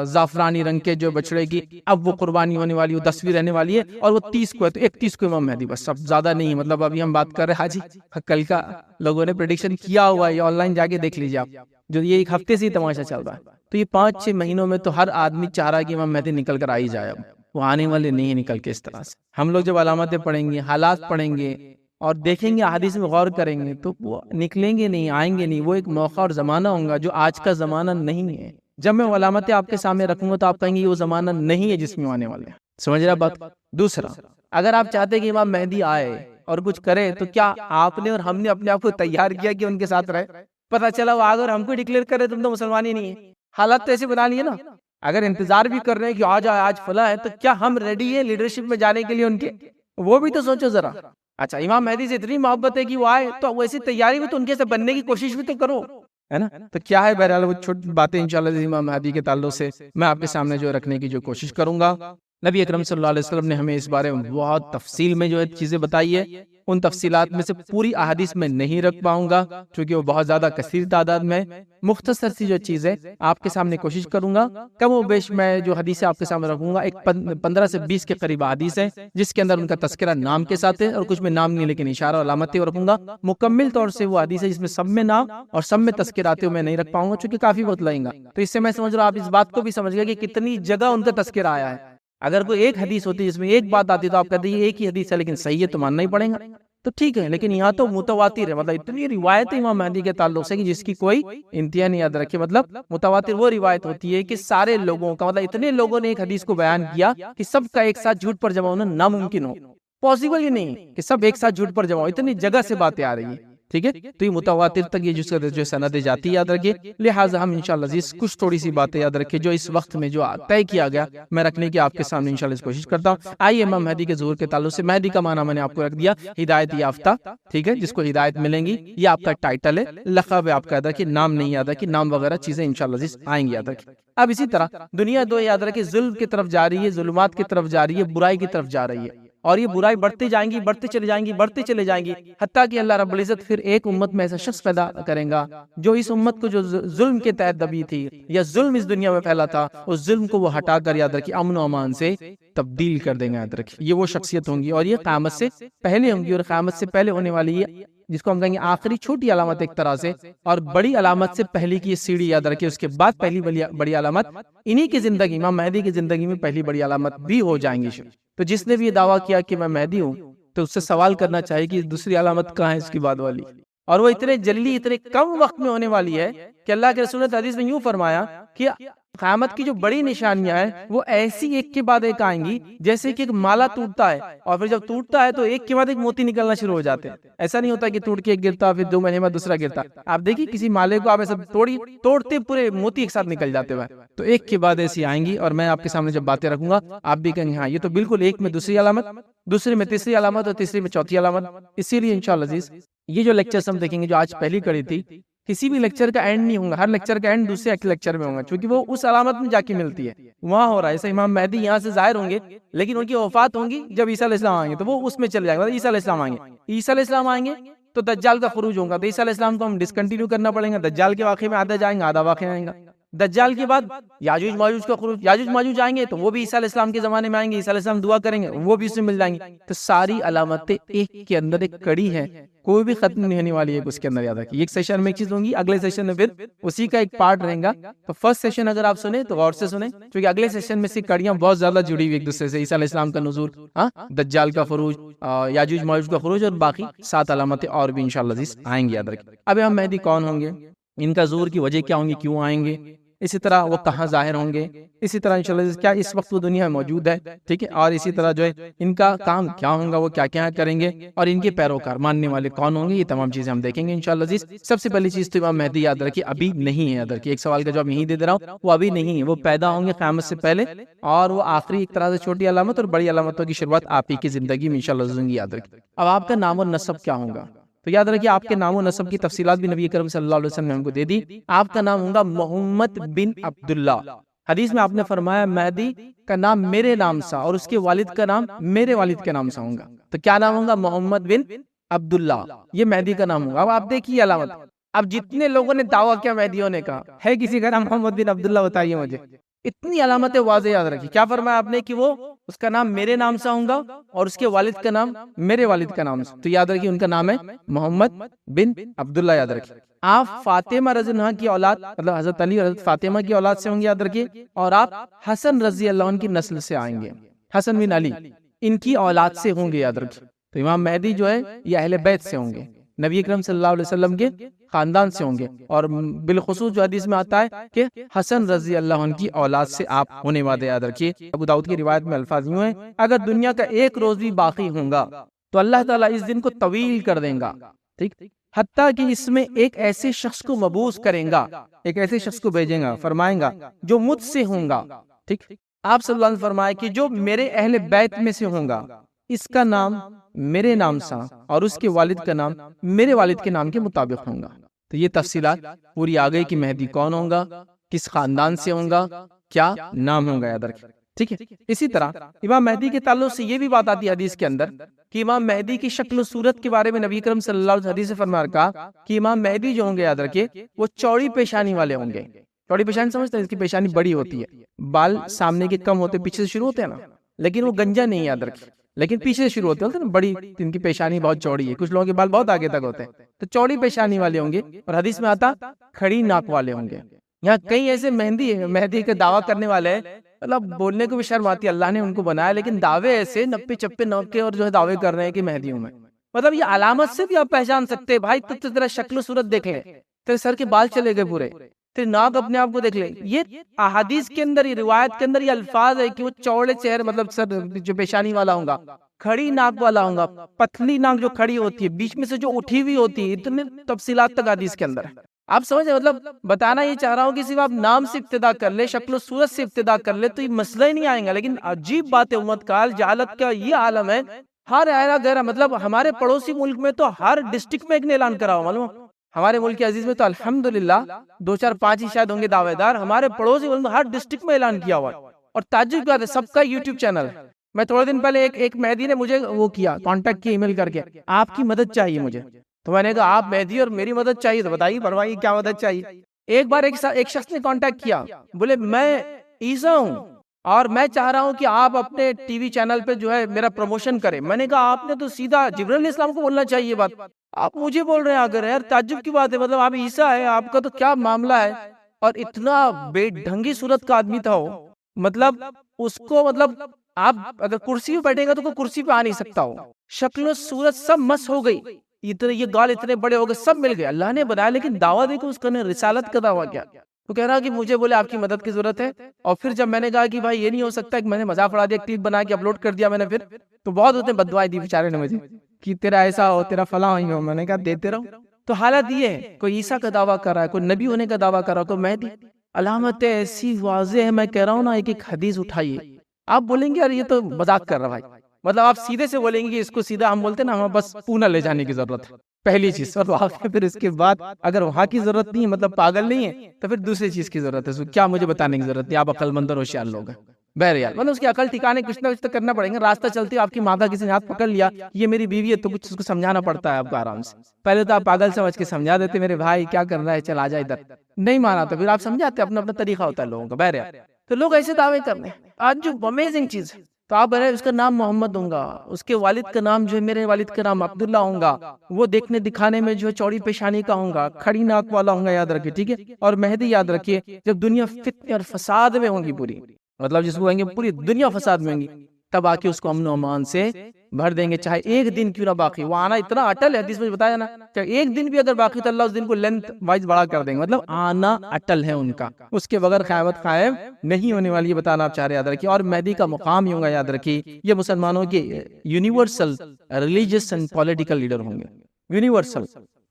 زعفرانی رنگ کے جو بچڑے کی، اب وہ قربانی ہونے والی، وہ 10ویں رہنے والی ہے، اور وہ 30 کو ہے، تو 31 کو امام مہدی، بس اب زیادہ نہیں ہے۔ مطلب ابھی ہم بات کر رہے ہیں حاجی، کل کا لوگوں نے پریڈکشن کیا ہوا ہے، یہ آن لائن جا کے دیکھ لیجیے آپ، جو یہ 1 ہفتے سے ہی تماشا چل رہا ہے۔ تو یہ 5-6 مہینوں میں تو ہر آدمی چاہ رہا ہے کہ امام مہدی نکل کر آ ہی جائے، اب وہ آنے والے نہیں نکل کے اس طرح سے۔ ہم لوگ جب علامتیں پڑھیں گے، حالات پڑھیں گے اور دیکھیں گے، احادیث میں غور کریں گے، تو وہ نکلیں گے نہیں، آئیں گے نہیں۔ وہ ایک موقع اور زمانہ ہوگا جو آج کا زمانہ نہیں ہے۔ جب میں علامتیں آپ کے سامنے رکھوں گا تو آپ کہیں گے یہ وہ زمانہ نہیں ہے جس میں آنے والے ہیں۔ سمجھ رہا بات؟ دوسرا، اگر آپ چاہتے کہ امام مہدی آئے اور کچھ کرے، تو کیا آپ نے اور ہم نے اپنے آپ کو تیار کیا کہ ان کے ساتھ رہے؟ پتہ چلا وہ آگے اور ہم کو ڈکلیئر کرے تم تو مسلمان ہی نہیں ہے۔ حالات تو ایسے بنا لیے نا۔ اگر انتظار بھی کر رہے ہیں کہ آج آج فلاں ہے، تو کیا ہم ریڈی ہیں لیڈرشپ میں جانے کے لیے ان کے؟ وہ بھی تو سوچو ذرا۔ اچھا، امام مہدی سے اتنی محبت ہے کہ وہ آئے، تو ویسی تیاری بھی تو ان کے سے بننے کی کوشش بھی تو کرو، ہے نا؟ تو کیا ہے، بہرحال وہ چھوٹی باتیں انشاءاللہ امام مہدی کے تعلق سے میں آپ کے سامنے جو رکھنے کی جو کوشش کروں گا۔ نبی اکرم صلی اللہ علیہ وسلم نے ہمیں اس بارے میں بہت تفصیل میں جو ہے چیزیں بتائی ہے۔ ان تفصیلات میں سے پوری احادیث میں نہیں رکھ پاؤں گا کیونکہ وہ بہت زیادہ کثیر تعداد میں، مختصر سی جو چیز ہے آپ کے سامنے کوشش کروں گا۔ کم و بیش میں جو حدیث آپ کے سامنے رکھوں گا، ایک 15 سے 20 کے قریب حدیث ہے جس کے اندر ان کا تذکرہ نام کے ساتھ ہے، اور کچھ میں نام نہیں لیکن اشارہ اور علامتیں رکھوں گا۔ مکمل طور سے وہ حدیث ہے جس میں سب میں نام اور سب میں تذکراتے میں نہیں رکھ پاؤں گا چونکہ کافی وقت لگے گا۔ تو اس سے میں سمجھ رہا ہوں آپ اس بات کو بھی سمجھ گئے کہ کتنی جگہ ان کا تذکرہ آیا ہے۔ اگر کوئی ایک حدیث ہوتی جس میں ایک بات آتی تو آپ کہتے ہیں یہ ایک ہی حدیث ہے لیکن صحیح ہے تو ماننا ہی پڑے گا، تو ٹھیک ہے۔ لیکن یہاں تو متواتر ہے، مطلب اتنی روایت امام مہدی کے تعلق سے کہ جس کی کوئی انتہا نہیں۔ یاد رکھے، مطلب متواتر وہ روایت ہوتی ہے کہ سارے لوگوں کا، مطلب اتنے لوگوں نے ایک حدیث کو بیان کیا کہ سب کا ایک ساتھ جھوٹ پر جمع ہونا ناممکن ہو، پاسبل ہی نہیں کہ سب ایک ساتھ جھوٹ پر جمع ہو، اتنی جگہ سے باتیں آ رہی ہیں، ٹھیک ہے۔ تو یہ متواتر تک یہ جو سندیں جاتی ہے، یاد رکھیے۔ لہٰذا ہم انشاءاللہ عزیز کچھ تھوڑی سی باتیں یاد رکھیں جو اس وقت میں جو طے کیا گیا میں رکھنے کی آپ کے سامنے انشاءاللہ اس کوشش کرتا ہوں۔ آئیے امام مہدی کے ظہور کے تعلق سے، مہدی کا معنی میں نے آپ کو رکھ دیا ہدایت یافتہ، ٹھیک ہے، جس کو ہدایت ملیں گی، یہ آپ کا ٹائٹل ہے، لقب ہے آپ کا، یاد رکھیے، نام نہیں یاد رکھیے، نام وغیرہ چیزیں انشاءاللہ عزیز آئیں گی، یاد رکھیے۔ اب اسی طرح دنیا دو یاد رکھیے ظلم کی طرف جا رہی ہے، ظلمات کی طرف جا رہی ہے، برائی کی طرف جا رہی ہے۔ اور یہ برائی بڑھتے جائیں گی، بڑھتے چلے جائیں گی، بڑھتے چلے جائیں گی، حتیٰ کہ اللہ رب العزت پھر ایک امت میں ایسا شخص پیدا کریں گا جو اس امت کو جو ظلم کے تحت دبی تھی یا ظلم اس دنیا میں پھیلا تھا، اس ظلم کو وہ ہٹا کر یاد رکھیے امن و امان سے تبدیل کر دیں گے. یاد رکھیے یہ وہ شخصیت ہوں گی اور یہ قیامت سے پہلے ہوں گی، اور قیامت سے پہلے ہونے والی یہ جس کو ہم کہیں گے آخری چھوٹی علامت ایک طرح سے، اور بڑی علامت سے پہلی کی یہ سیڑھی یاد رکھیے، اس کے بعد پہلی بڑی علامت انہی کی زندگی، امام مہدی کی زندگی میں پہلی بڑی علامت بھی ہو جائیں گی. تو جس نے بھی یہ دعویٰ کیا کہ میں مہدی ہوں تو اس سے سوال کرنا چاہیے کہ دوسری علامت کہاں ہے اس کی بعد والی، اور وہ اتنے جلدی اتنے کم وقت میں ہونے والی ہے کہ اللہ کے رسول نے حدیث میں یوں فرمایا کہ قیامت کی جو بڑی نشانیاں ہیں وہ ایسی ایک کے بعد ایک آئیں گی جیسے کہ ایک مالا ٹوٹتا ہے اور پھر جب ٹوٹتا ہے تو ایک کے بعد ایک موتی نکلنا شروع ہو جاتے ہیں. ایسا نہیں ہوتا کہ ٹوٹ کے ایک گرتا پھر 2 مہینے بعد دوسرا گرتا. آپ دیکھیے کسی مالے کو آپ ایسا توڑتے پورے موتی ایک ساتھ نکل جاتے ہوئے، تو ایک کے بعد ایسی آئیں گی. اور میں آپ کے سامنے جب باتیں رکھوں گا آپ بھی کہیں گے ہاں یہ تو بالکل ایک میں دوسری علامت، دوسرے میں تیسری علامت اور تیسری میں چوتھی علامت. اسی لیے انشاءاللہ عزیز یہ جو لیکچرز ہم دیکھیں گے جو آج پہلی کڑی تھی، کسی بھی لیکچر کا اینڈ نہیں ہوگا، ہر لیکچر کا اینڈ دوسرے لیکچر میں ہوگا، چونکہ وہ اس علامت میں جا کے ملتی ہے، وہاں ہو رہا ہے. ایسے امام مہدی یہاں سے ظاہر ہوں گے لیکن ان کی وفات ہوں گی جب عیسیٰ علیہ السلام آئیں گے تو وہ اس میں چل جائے گا. عیسیٰ علیہ السلام آئیں گے، عیسیٰ علیہ السلام آئیں گے تو دجال کا خروج ہوگا، تو عیسیٰ علیہ السلام کو ہم ڈسکنٹینیو کرنا پڑے گا. دجال کے واقعے میں آدھا جائیں گے، آدھا واقعہ آئیں گا. دجال کے بعد یاجوج ماجوج کا خروج، یاجوج ماجوج آئیں گے تو وہ بھی عیسیٰ علیہ السلام کے زمانے میں آئیں گے، عیسیٰ علیہ السلام دعا کریں گے وہ بھی اس میں مل جائیں گے. تو ساری علامتیں ایک کے اندر ایک کڑی ہے، کوئی بھی ختم نہیں ہونے والی ہے اس کے اندر. یاد رکھیے ایک سیشن میں ایک چیز ہوں گی، اگلے سیشن میں پھر اسی کا ایک پارٹ رہے گا. تو فرسٹ سیشن اگر آپ سنیں تو غور سے سنیں، کیونکہ اگلے سیشن میں سے کڑیاں بہت زیادہ جڑی ہوئی ایک دوسرے سے. عیسیٰ علیہ السلام کا نزول، دجال کا خروج، یاجوج ماجوج کا خروج، اور باقی 7 علامتیں اور بھی انشاءاللہ عزیز آئیں گی. یاد رکھیے اب امام مہدی کون ہوں گے، ان کا ظہور کی وجہ کیا ہوں گی، کیوں آئیں گے، اسی طرح وہ کہاں ظاہر ہوں گے، اسی طرح انشاءاللہ کیا اس وقت وہ دنیا میں موجود ہے، ٹھیک ہے، اور اسی طرح جو ہے ان کا کام کیا ہوگا، وہ کیا کیا کریں گے، اور ان کے پیروکار ماننے والے کون ہوں گے. یہ تمام چیزیں ہم دیکھیں گے انشاءاللہ عزیز. سب سے پہلی چیز تو امام مہدی یاد رکھیے ابھی نہیں ہے. یاد رکھیے ایک سوال کا جواب یہیں دے رہا ہوں، وہ ابھی نہیں ہے، وہ پیدا ہوں گے قیامت سے پہلے، اور وہ آخری ایک طرح سے چھوٹی علامت اور بڑی علامتوں کی شروعات آپ ہی کی زندگی میں انشاءاللہ ہوگی. یاد رکھیے اب آپ کا نام و نسب کیا ہوگا، تو یاد رکھیے آپ کے نام و نسب کی تفصیلات بھی نبی کریم صلی اللہ علیہ وسلم نے ہم کو دے دی. آپ کا نام ہوگا محمد بن عبداللہ. حدیث میں آپ نے فرمایا مہدی کا نام میرے نام سا اور اس کے والد کا نام میرے والد کے نام سا ہوگا. تو کیا نام ہوگا، محمد بن عبداللہ، یہ مہدی کا نام ہوگا. اب آپ دیکھیے علامت، اب جتنے لوگوں نے دعویٰ کیا مہدیوں نے کہا ہے کسی کا نام محمد بن عبداللہ، بتائیے مجھے. اتنی علامتیں واضح یاد رکھی. کیا فرمایا آپ نے کہ وہ اس کا نام میرے نام سے ہوگا اور اس کے والد کا نام میرے والد کا نام سے. تو یاد رکھیے ان کا نام ہے محمد بن عبداللہ. یاد رکھیے آپ فاطمہ رضی اللہ عنہ کی اولاد، مطلب حضرت علی اور حضرت فاطمہ کی اولاد سے ہوں گے. یاد رکھیے اور آپ حسن رضی اللہ عنہ کی نسل سے آئیں گے، حسن بن علی ان کی اولاد سے ہوں گے. یاد رکھیے تو امام مہدی جو ہے یہ اہل بیت سے ہوں گے، نبی اکرم صلی اللہ علیہ وسلم کے خاندان سے ہوں گے. اور بالخصوص جو حدیث میں آتا ہے کہ حسن رضی اللہ عنہ کی اولاد سے آپ ہونے والے. یاد رکھیے ابو داؤد کی روایت میں الفاظ یوں ہیں، اگر دنیا کا ایک روز بھی باقی ہوگا تو اللہ تعالیٰ اس دن کو طویل کر دیں گا، ٹھیک، حتیٰ کہ اس میں ایک ایسے شخص کو مبعوث کریں گا، ایک ایسے شخص کو بھیجیں گا، فرمائیں گا جو مجھ سے ہوں گا. ٹھیک، آپ صلی اللہ علیہ وسلم فرمائے کہ جو میرے اہل بیت میں سے ہوں گا اس کا نام میرے نام سا اور اس کے والد کا نام میرے والد کے نام کے مطابق ہوں گا. تو یہ تفصیلات پوری آ گئی کہ مہدی کون ہوگا، کس خاندان سے ہوگا، کیا نام ہوگا. یاد رکھیں ٹھیک ہے. اسی طرح امام مہدی کے تعلق سے یہ بھی بات آتی ہے حدیث کے اندر کہ امام مہدی کی شکل و صورت کے بارے میں نبی کرم صلی اللہ علیہ وسلم حدیث سے فرما رکھا کہ امام مہدی جو ہوں گے، یاد رکھیے وہ چوڑی پیشانی والے ہوں گے. چوڑی پیشانی سمجھتے ہیں، اس کی پیشانی بڑی ہوتی ہے، بال سامنے کے کم ہوتے پیچھے سے شروع ہوتے ہیں نا، لیکن وہ گنجا نہیں. یاد رکھیے لیکن پیچھے سے شروع ہوتے ہیں نا، بڑی ان کی پیشانی بہت چوڑی ہے. کچھ لوگوں کے بال بہت آگے تک ہوتے ہیں، تو چوڑی پیشانی والے ہوں گے. اور حدیث میں آتا کھڑی ناک والے ہوں گے. یہاں کئی ایسے مہدی کے دعویٰ کرنے والے ہیں، مطلب بولنے کو بھی شرم آتی ہے، اللہ نے ان کو بنایا، لیکن دعوے ایسے نپے چپے نوک کے اور جو ہے دعوے کر رہے ہیں کہ مہدی ہوں میں. مطلب یہ علامت سے بھی آپ پہچان سکتے ہیں. بھائی تو تیرا شکل و صورت دیکھ لے، تیرے سر کے بال چلے گئے پورے، تیرے ناک اپنے آپ کو دیکھ لے. یہ احادیث کے اندر، یہ روایت کے اندر یہ الفاظ ہے کہ وہ چوڑے چہرے، مطلب سر جو پیشانی والا ہوگا، کھڑی ناک والا ہوگا، پتلی ناک جو کھڑی ہوتی ہے، بیچ میں سے جو اٹھی ہوئی ہوتی ہے. اتنے تفصیلات تک حدیث کے اندر ہے. آپ سمجھیں، مطلب بتانا یہ چاہ رہا ہوں کہ صرف آپ نام سے ابتدا کر لے، شکل و صورت سے ابتدا کر لے تو یہ مسئلہ ہی نہیں آئیں گا. لیکن عجیب بات ہے، امت کال جہالت کا یہ عالم ہے. ہر ایرا غیرہ، مطلب ہمارے پڑوسی ملک میں تو ہر ڈسٹرکٹ میں ایک نے اعلان کرا ہو. معلوم ہمارے ملک عزیز میں تو الحمدللہ 2 4 5 ہی شاید ہوں گے دعوے دار. ہمارے پڑوسی ملک میں ہر ڈسٹرکٹ میں اعلان کیا ہوا ہے. اور تعجب کی بات ہے، سب کا یوٹیوب چینل ہے. میں تھوڑے دن پہلے ایک مہدی نے مجھے وہ کیا کانٹیکٹ کیا ای میل کر کے، آپ کی مدد چاہیے مجھے. تو میں نے کہا آپ مہدی اور میری مدد چاہیے تو بتائیے فرمائیے کیا مدد چاہیے. ایک بار ایک شخص نے کانٹیکٹ کیا، بولے میں عیسیٰ ہوں اور میں چاہ رہا ہوں کہ آپ اپنے ٹی وی چینل پہ جو ہے میرا پروموشن کریں. میں نے کہا آپ نے تو سیدھا جبرائیل علیہ السلام کو بولنا چاہیے بات، آپ مجھے بول رہے ہیں اگر. یار تعجب کی بات ہے، مطلب آپ عیسیٰ ہے، آپ کا تو کیا معاملہ ہے. اور اتنا بے ڈھنگی صورت کا آدمی تھا وہ، مطلب اس کو مطلب آپ اگر کرسی پہ بیٹھے گا تو کوئی کرسی پہ آ نہیں سکتا ہو. شکل و صورت سب مس ہو گئی، اتنے یہ گال اتنے بڑے ہو گئے، سب مل گئے. اللہ نے بنایا لیکن دعویٰ دیکھو اس کا نے رسالت کا دعویٰ کیا. تو کہہ رہا کہ مجھے بولے آپ کی مدد کی ضرورت ہے. اور پھر جب میں نے کہا کہ بھائی یہ نہیں ہو سکتا کہ میں نے مذاق اڑا دیا، ایک کلپ بنا کے اپلوڈ کر دیا میں نے، پھر تو بہت اس نے بددعائیں دی بیچارے نے مجھے کہ تیرا ایسا ہو، تیرا فلاں ہو. میں نے کہا دیتے رہو. تو حالت یہ ہے، کوئی عیسیٰ کا دعویٰ کر رہا ہے، کوئی نبی ہونے کا دعویٰ کر رہا ہے، کوئی مہدی. علامتیں ایسی واضح ہے، میں کہہ رہا ہوں نا، ایک ایک حدیث اٹھائیے. آپ بولیں گے یار یہ تو مذاق کر رہا بھائی، مطلب آپ سیدھے سے بولیں گے کہ اس کو سیدھا ہم بولتے ہیں نا، ہمیں بس پونا لے جانے کی ضرورت ہے پہلی چیز. اور واقعی پھر اس کے بعد اگر وہاں کی ضرورت نہیں ہے، مطلب پاگل نہیں ہے، تو پھر دوسری چیز کی ضرورت ہے. کیا مجھے بتانے کی ضرورت نہیں، آپ عقل مند اور ہوشیار لوگ ہیں. بہرحال مطلب اس کی عقل ٹھکانے کچھ نہ کچھ تو کرنا پڑے گا. راستہ چلتے آپ کی ماں کا کسی نے ہاتھ پکڑ لیا، یہ میری بیوی ہے، تو کچھ اس کو سمجھانا پڑتا ہے آپ کو آرام سے. پہلے تو آپ پاگل سمجھ کے سمجھا دیتے، میرے بھائی کیا کر رہا ہے، چل آ جا ادھر. نہیں مانا تو پھر آپ سمجھاتے، اپنا اپنا طریقہ ہوتا ہے لوگوں کا. بہرحال تو لوگ ایسے دعوے کرنے. آج جو امیزنگ چیز ہے، تو آپ بہرحال اس کا نام محمد ہوں گا، اس کے والد کا نام جو ہے میرے والد کا نام عبداللہ ہوں گا، وہ دیکھنے دکھانے میں جو ہے چوڑی پیشانی کا ہوں گا، کھڑی ناک والا ہوں گا، یاد رکھیے ٹھیک ہے. اور مہدی یاد رکھیے، جب دنیا فتنے اور فساد میں ہوں گی پوری، مطلب جس کو کہیں گے پوری دنیا فساد میں ہوں گی، تب آ کے اس کو امن و امان سے بھر دیں گے، چاہے ایک دن کیوں نہ باقی. وہ آنا اتنا اٹل ہے، حدیث میں بتایا نا، چاہے ایک دن بھی اگر باقی تو اللہ اس دن کو لینتھ وائز بڑا کر دیں گے. مطلب آنا اٹل ہے ان کا، اس کے بغیر قیامت قائم نہیں ہونے والی. یہ بتانا آپ چاہ رہے، یاد رکھیے. اور مہدی کا مقام ہی ہوگا، یاد رکھیے، یہ مسلمانوں کے universal religious and political leader ہوں گے. یونیورسل،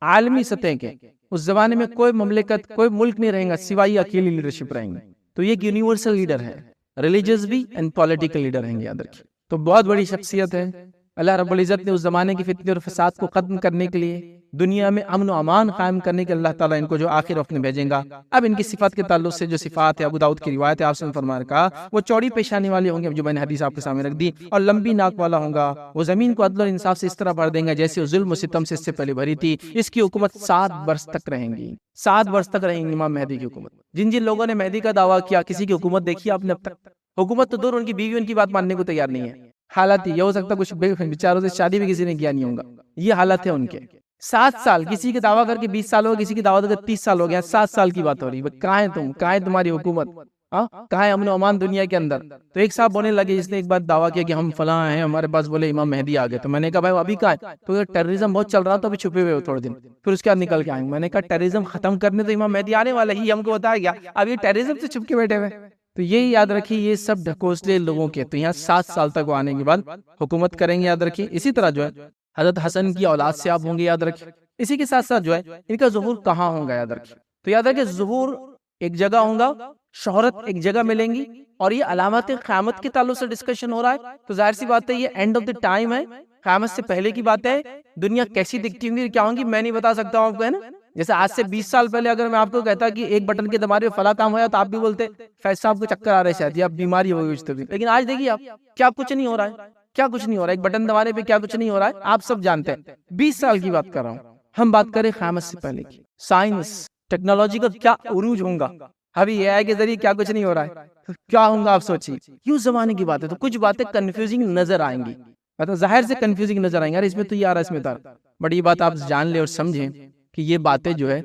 عالمی سطح کے. اس زمانے میں کوئی مملکت، کوئی ملک نہیں رہیں گا سوائے اکیلی لیڈرشپ رہیں گے. تو یہ ایک یونیورسل لیڈر ہے، ریلیجیس بھی اینڈ پولیٹیکل لیڈر ہیں گے، یاد رکھیے. تو بہت بڑی شخصیت ہے. اللہ رب العزت نے اس زمانے کی فتنے اور فساد کو ختم کرنے کے لیے، دنیا میں امن و امان قائم کرنے کے، اللہ تعالیٰ ان کو جو آخر وقت میں بھیجیں گا. اب ان کی صفات کے تعلق سے جو صفات ہے، ابو داؤد کی روایت ہے، آپ نے فرمایا کہا وہ چوڑی پیشانی والے ہوں گے، جو میں نے حدیث آپ کے سامنے رکھ دی، اور لمبی ناک والا ہوں گا. وہ زمین کو عدل اور انصاف سے اس طرح بھر دیں گا جیسے وہ ظلم و ستم سے اس سے پہلے بھری تھی. اس کی حکومت 7 برس تک رہیں گی. 7 برس تک رہیں گی امام مہدی کی حکومت. جن جن لوگوں نے مہدی کا دعویٰ کیا، کسی کی حکومت دیکھی آپ نے اب تک؟ حکومت تو دور، ان کی بیوی ان کی بات ماننے کو تیار نہیں ہے. حالت یہ ہو سکتا کچھ بیچاروں سے شادی بھی کسی نے کیا نہیں ہوگا. یہ حالت ہے ان کے. 7 سال کسی کی دعویٰ کر کے 20 سال ہو، کسی کی دعویٰ کر کے 30 سال ہو گیا، 7 سال کی بات ہو رہی ہے. کہاں ہے تم، کہاں ہے تمہاری حکومت، کہاں ہے امن و امان دنیا کے اندر؟ تو ایک صاحب بولنے لگے، جس نے ایک بار دعویٰ کیا کہ ہم فلاں ہیں، ہمارے پاس بولے امام مہدی آ گئے. تو میں نے کہا بھائی ابھی کہاں ہے؟ تو ٹیررزم بہت چل رہا تھا، ابھی چھپے ہوئے ہو تھوڑے دن، پھر اس کے بعد نکل کے آئیں گے. میں نے کہا ٹیررزم ختم کرنے تو امام مہدی آنے والا ہی، ہم کو بتایا گیا، اب یہ ٹیررزم سے چھپ کے بیٹھے ہوئے. تو یہی یاد رکھیے، یہ سب ڈھکوسلے لوگوں کے. تو یہاں 7 سال تک وہ آنے کے بعد حکومت کریں گے، یاد رکھیے. اسی طرح جو ہے حضرت حسن کی اولاد سے آپ ہوں گے، یاد رکھیے. اسی کے ساتھ ساتھ جو ہے ان کا ظہور کہاں ہوگا، یاد رکھیے. تو یاد رکھیے، ظہور ایک جگہ ہوگا، شہرت ایک جگہ ملیں گی. اور یہ علامات قیامت کے تعلق سے ڈسکشن ہو رہا ہے، تو ظاہر سی بات ہے یہ اینڈ آف دی ٹائم ہے، قیامت سے پہلے کی بات ہے. دنیا کیسی دکھتی ہوں گی، کیا ہوں گی، میں نہیں بتا سکتا ہوں آپ کو، ہے نا. جیسے آج سے 20 سال پہلے اگر میں آپ کو کہتا کہ ایک بٹن کے دبانے میں فلاں کام ہوا، تو آپ بھی بولتے فیض صاحب کو چکر آ رہے شاید، یا بیماری ہو گئی. لیکن آج دیکھیے آپ، کیا کچھ نہیں ہو رہا ہے، کیا کچھ نہیں ہو رہا ہے. ایک بٹن دبانے پہ کیا کچھ نہیں ہو رہا ہے، آپ سب جانتے ہیں. 20 سال کی بات کر رہا ہوں. ہم بات کریں قیامت سے پہلے کی. سائنس ٹیکنالوجی کا کیا عروج ہوگا. ابھی اے آئی کے ذریعے کیا کچھ نہیں ہو رہا ہے، تو کیا ہوگا آپ سوچیے. یہ اس زمانے کی بات ہے. تو کچھ باتیں کنفیوزنگ نظر آئیں گی، مطلب ظاہر سے کنفیوزنگ نظر آئیں گے، اس میں تو یہ آ رہا ہے، اس میں تھا. بٹ یہ بات آپ جان لیں اور سمجھیں کہ یہ باتیں جو ہے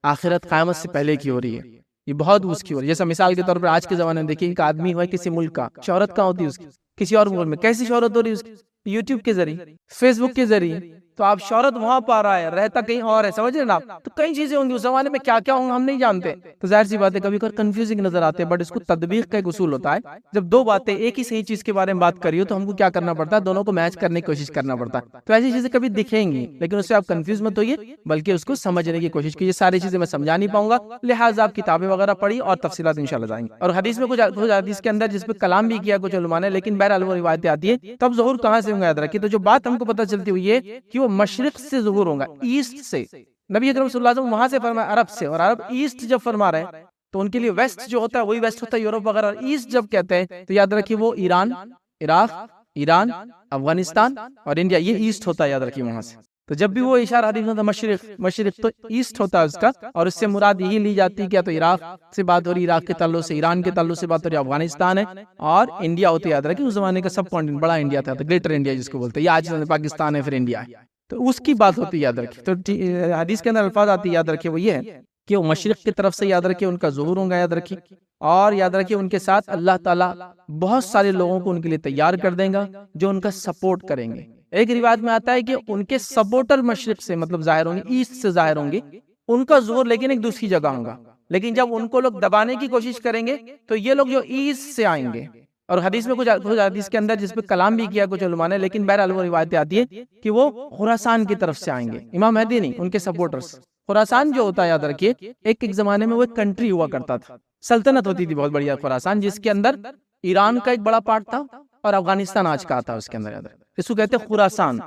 آخرت قیامت سے پہلے کی ہو رہی ہے. یہ بہت اس کی ہو رہی ہے. جیسا مثال کے طور پر آج کے زمانے میں دیکھیں، ایک آدمی ہوا کسی ملک کا، شہرت کہاں ہوتی ہے اس کی، کسی اور ملک میں. کیسی شہرت ہو رہی ہے اس کی؟ یوٹیوب کے ذریعے، فیس بک کے ذریعے. تو آپ شہرت وہاں پا رہا ہے، رہتا کہیں اور ہے، سمجھ رہے نا آپ. تو کئی چیزیں ہوں گی اس زمانے میں، کیا کیا ہوں گا ہم نہیں جانتے. تو ظاہر سی بات ہے کبھی کبھی کنفیوزنگ نظر آتے ہیں، بٹ اس کو تطبیق کا ایک اصول ہوتا ہے. جب دو باتیں ایک ہی صحیح چیز کے بارے میں بات کری ہو، تو ہم کو کیا کرنا پڑتا ہے، دونوں کو میچ کرنے کی کوشش کرنا پڑتا ہے. تو ایسی چیزیں کبھی دکھیں گی، لیکن اس سے آپ کنفیوز مت ہوئیے، بلکہ اس کو سمجھنے کی کوشش کیجیے. ساری چیزیں میں سمجھا نہیں پاؤں گا، لہٰذا آپ کتابیں وغیرہ پڑھی اور تفصیلات انشاءاللہ جائیں گے. اور حدیث میں کچھ حدیث کے اندر جس پہ کلام بھی کیا کچھ علماء نے، لیکن بہرحال وہ روایتیں آتی ہے. تب ظہور کہاں سے ہوگا، یاد رکھیے. تو جو بات ہم کو پتہ چلتی ہوئی ہے کہ وہ مشرق سے ظہور ہوگا، ایسٹ سے. نبی اکرم صلی اللہ علیہ وسلم وہاں سے فرمایا عرب سے، اور عرب ایسٹ جب فرما رہے ہیں تو ان کے لیے ویسٹ جو ہوتا ہے وہی ویسٹ ہوتا ہے، یورپ وغیرہ. ایسٹ جب کہتے ہیں تو یاد رکھیے وہ ایران، عراق، ایران، افغانستان اور انڈیا، یہ ایسٹ ہوتا ہے، یاد رکھیے وہاں سے۔ تو جب بھی وہ اشارہ حدیث میں مشرق، مشرق تو ایسٹ ہوتا ہے اس کا، اور اس سے مراد یہی لی جاتی ہے کہ یا تو عراق سے بات ہو رہی، عراق کے تعلق سے، ایران کے تعلق سے بات ہو رہی، افغانستان ہے، اور انڈیا ہوتی ہے۔ یاد رکھیں اس زمانے کا سب کانٹیننٹ بڑا انڈیا تھا، گریٹر انڈیا جس کو بولتے ہیں، یا آج پاکستان ہے، پھر انڈیا ہے، تو اس کی بات ہوتی ہے، یاد رکھیں۔ تو حدیث کے اندر الفاظ آتی ہے، یاد رکھیں وہ یہ ہے کہ وہ مشرق کی طرف سے، یاد رکھیں ان کا ظہور ہوگا، یاد رکھیں، اور یاد رکھیں ان کے ساتھ اللہ تعالیٰ بہت سارے لوگوں کو ان کے لیے تیار کر دیں گا جو ان کا سپورٹ کریں گے۔ ایک روایت میں آتا ہے کہ ان کے سپورٹر مشرق سے مطلب ظاہر ہوں گے، ایسٹ سے ظاہر ہوں گے، ان کا ظہور لیکن ایک دوسری جگہ ہوگا، لیکن جب ان کو لوگ دبانے کی کوشش کریں گے تو یہ لوگ جو ایسٹ سے آئیں گے، اور حدیث میں کچھ حدیث کے اندر جس پہ کلام بھی کیا کچھ علماء نے، لیکن بہرحال وہ روایتیں آتی ہے کہ وہ خراسان کی طرف سے آئیں گے، امام مہدی نہیں، ان کے سپورٹرز۔ خراسان جو ہوتا ہے، یاد رکھیے ایک زمانے میں وہ ایک کنٹری ہوا کرتا تھا، سلطنت ہوتی تھی بہت بڑی خراسان، جس کے اندر ایران کا ایک بڑا پارٹ تھا اور افغانستان آج کا آتا ہے اس کے اندر، یاد رکھیں اس کو کہتے ہیں خراسان،